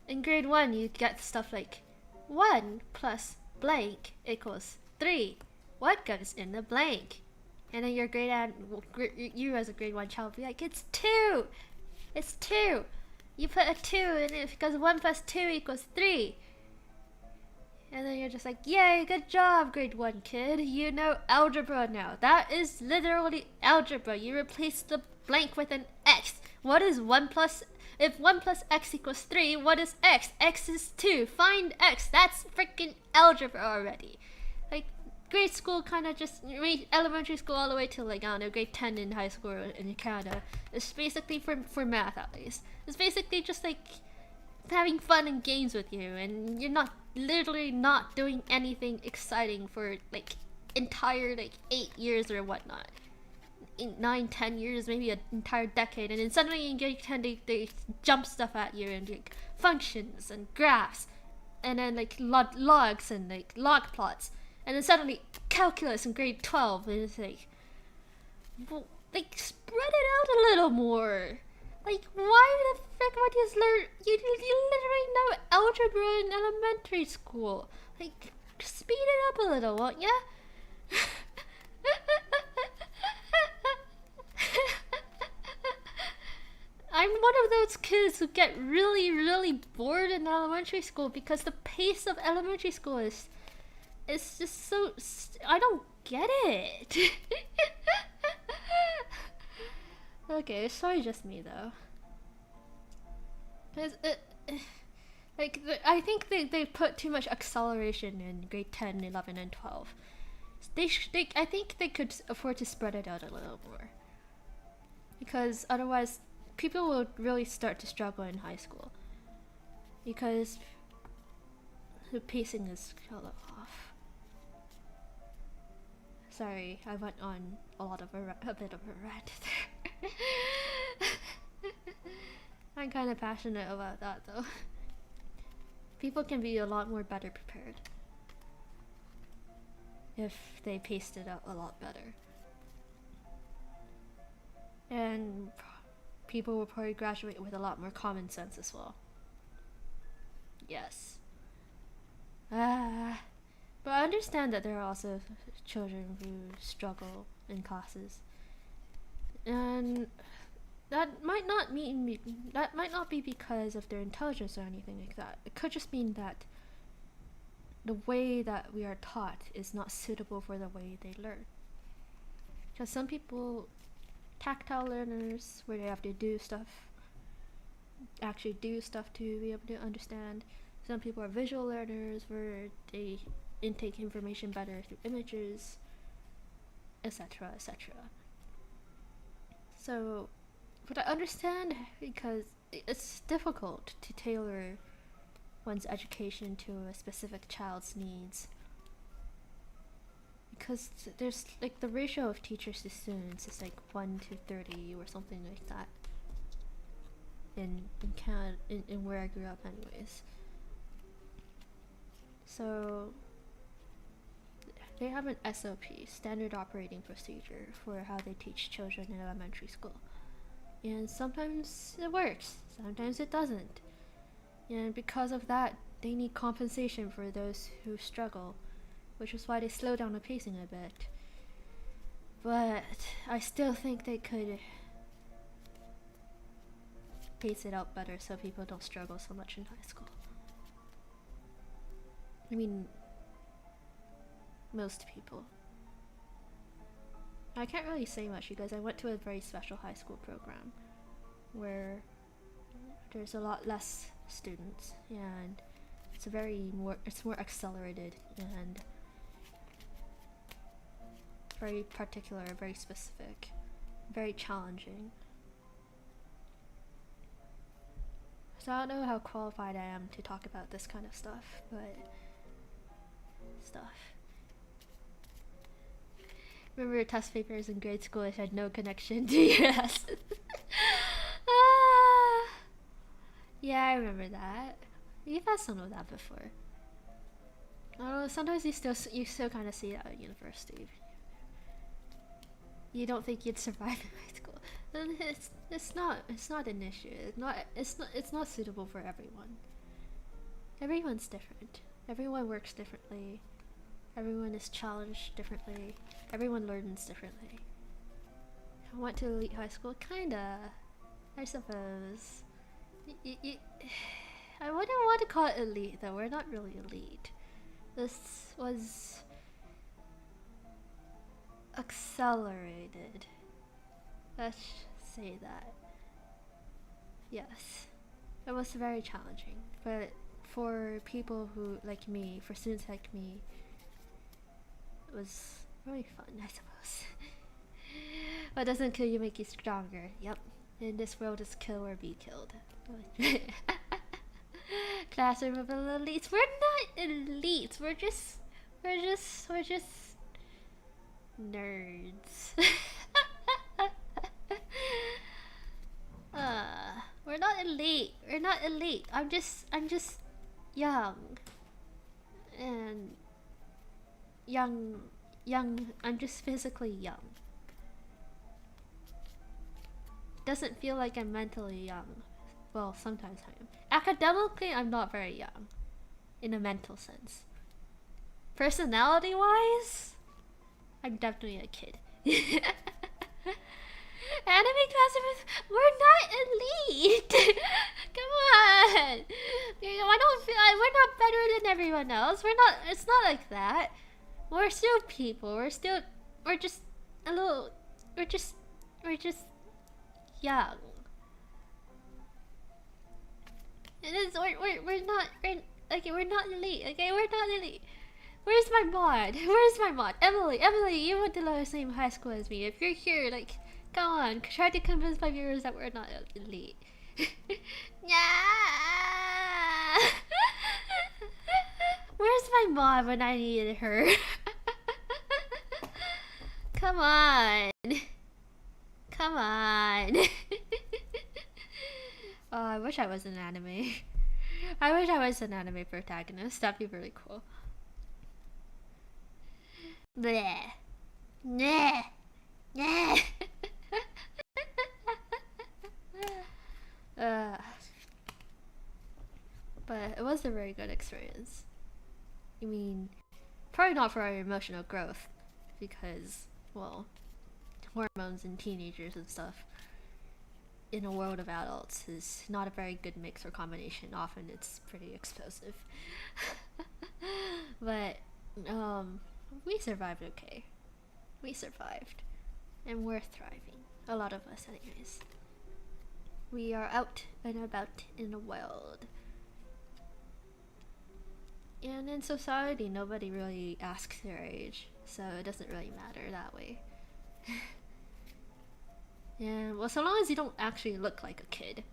In grade 1, you get stuff like 1 plus blank equals 3. What goes in the blank? And then you as a grade 1 child will be like, it's 2! It's 2! You put a 2 in it because 1 plus 2 equals 3. And then you're just like, yay, good job, grade 1 kid. You know algebra now. That is literally algebra. You replace the blank with an x. What is 1 plus... If 1 plus x equals 3, what is x? X is 2. Find x. That's freaking algebra already. Like, grade school kind of just... Elementary school all the way to, like, I don't know, grade 10 in high school in Canada. It's basically, for math at least, it's basically just, like, having fun and games with you. And you're not... literally not doing anything exciting for, like, entire, like, 8 years or whatnot. 9-10 years, maybe an entire decade, and then suddenly in grade 10 they jump stuff at you and like functions and graphs and then like logs and like log plots, and then suddenly calculus in grade 12, and it's like, well, like, spread it out a little more. Like, why the frick would you learn? You literally know algebra in elementary school. Like, speed it up a little, won't ya? I'm one of those kids who get really, really bored in elementary school because the pace of elementary school is just so... I don't get it. Okay, it's probably just me though. I think they put too much acceleration in grade 10, 11, and 12. I think they could afford to spread it out a little more. Because otherwise, people will really start to struggle in high school. Because the pacing is a little off. Sorry, I went on a bit of a rant there. I'm kind of passionate about that though. People can be a lot more better prepared if they paced it out a lot better. And people will probably graduate with a lot more common sense as well. Yes. But I understand that there are also children who struggle in classes. And that might not be because of their intelligence or anything like that. It could just mean that the way that we are taught is not suitable for the way they learn. Because some people, tactile learners, where they have to actually do stuff to be able to understand. Some people are visual learners, where they intake information better through images, etc., etc. So, but I understand because it's difficult to tailor one's education to a specific child's needs. Because there's like the ratio of teachers to students is like 1 to 30 or something like that. In Canada, in where I grew up, anyways. So they have an SOP, standard operating procedure, for how they teach children in elementary school. And sometimes it works, sometimes it doesn't. And because of that, they need compensation for those who struggle, which is why they slow down the pacing a bit. But I still think they could pace it out better so people don't struggle so much in high school. I mean, most people. I can't really say much because I went to a very special high school program where there's a lot less students and it's more accelerated and very particular, very specific, very challenging. So I don't know how qualified I am to talk about this kind of stuff, but remember test papers in grade school, it had no connection to US. Yeah, I remember that. You've had some of that before. I don't know, sometimes you still kind of see that at university. You don't think you'd survive in high school. And it's not an issue. It's not suitable for everyone. Everyone's different. Everyone works differently. Everyone is challenged differently. Everyone learns differently. I went to elite high school, kinda, I suppose. I wouldn't want to call it elite though. We're not really elite. This was accelerated. Let's say that. Yes. It was very challenging. But for people who like me, for students like me, it was really fun, I suppose. What doesn't kill you make you stronger. Yep. In this world is kill or be killed. Classroom of elites. We're not elites. We're just nerds. We're not elite. We're not elite. I'm just young. And young, I'm just physically young. Doesn't feel like I'm mentally young. Well, sometimes I am. Academically, I'm not very young. In a mental sense. Personality-wise, I'm definitely a kid. Anime classes, we're not elite. Come on. I don't feel like we're not better than everyone else. We're not. It's not like that. We're still people. We're just a little. We're just young. It is. We're not. We're not elite. Okay, we're not elite. Where's my mod? Where's my mod? Emily, you went to the same high school as me. If you're here, like, come on, try to convince my viewers that we're not elite. Where's my mod when I needed her? Come on. Come on. Oh, I wish I was an anime. I wish I was an anime protagonist. That'd be really cool. Bleh. Bleh. Bleh. But it was a very good experience. I mean, probably not for our emotional growth, because, well, hormones in teenagers and stuff in a world of adults is not a very good mix or combination. Often it's pretty explosive. But, we survived okay. We survived. And we're thriving. A lot of us, anyways. We are out and about in the world. And in society, nobody really asks their age, so it doesn't really matter that way. And, well, so long as you don't actually look like a kid,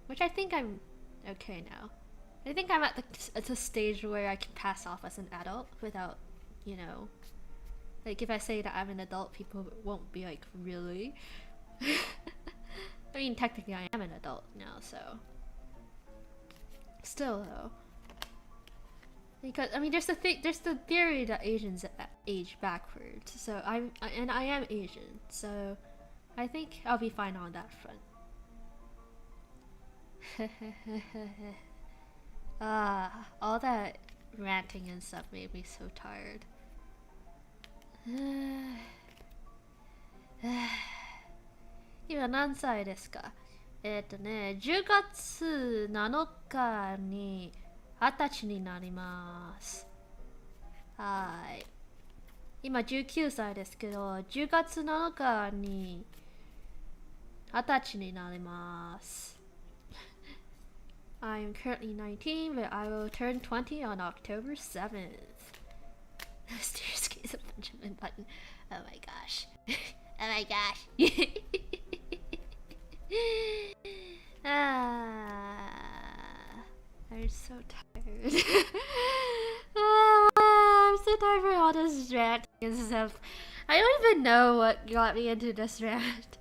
which I think I'm okay now. I think I'm at the stage where I can pass off as an adult without, you know, like if I say that I'm an adult, people won't be like, really? I mean, technically I am an adult now, so. Still though. Because, I mean, there's the theory that Asians age backwards, so I am Asian, so I think I'll be fine on that front. All that ranting and stuff made me so tired. 今何歳ですか？10月7日に20歳になります。はい。今19歳ですけど、10月7日に20歳になります。I'm currently 19, but I will turn 20 on October 7th. Seriously, the Benjamin Button. Oh my gosh. Oh my gosh. I'm so tired. I'm so tired for all this ranting and stuff. I don't even know what got me into this rant.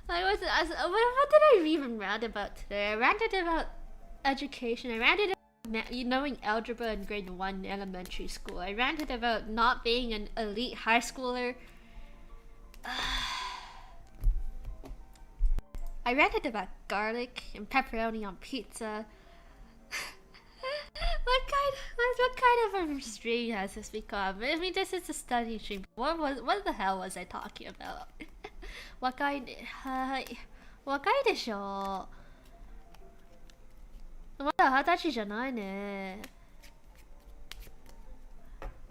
What did I even rant about today? I ranted about education. I ranted about knowing algebra in grade 1 elementary school. I ranted about not being an elite high schooler. I ranted about garlic and pepperoni on pizza. What kind of a stream has this become? I mean, this is a study stream. What the hell was I talking about? 和解でしょう。まだ20歳じゃないね。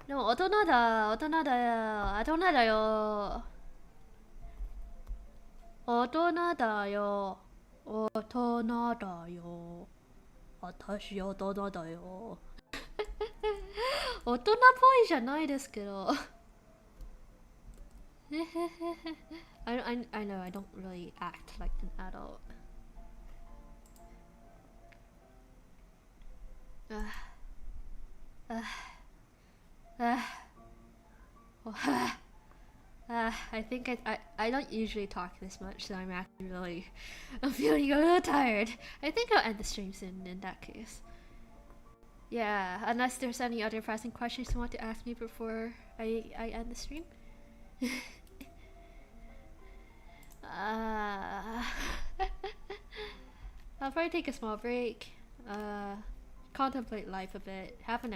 でも大人だ、大人だよ、大人だよ。大人だよ。大人だよ。私大人だよ。大人っぽいじゃないですけど。I know I don't really act like an adult. I think I don't usually talk this much, so I'm actually really I'm feeling a little tired. I think I'll end the stream soon in that case. Yeah, unless there's any other pressing questions you want to ask me before I end the stream. uh, I'll probably take a small break, contemplate life a bit, have an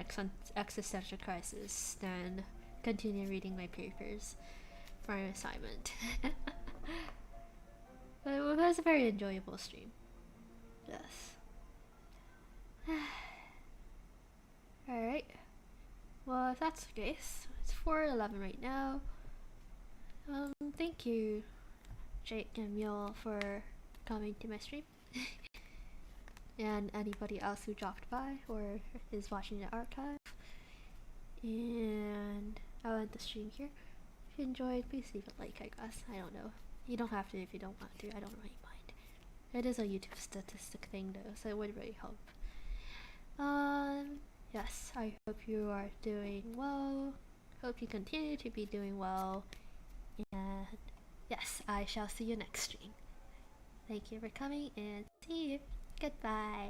existential crisis, then continue reading my papers for an assignment. But it was a very enjoyable stream. Yes. Alright. Well, if that's the case, it's 4:11 right now. Thank you, Jake and Mule, for coming to my stream. And anybody else who dropped by or is watching the archive. And I'll end the stream here. If you enjoyed, please leave a like, I guess. I don't know. You don't have to if you don't want to. I don't really mind. It is a YouTube statistic thing though, so it would really help. Yes, I hope you are doing well. Hope you continue to be doing well. And yes, I shall see you next stream. Thank you for coming and see you. Goodbye.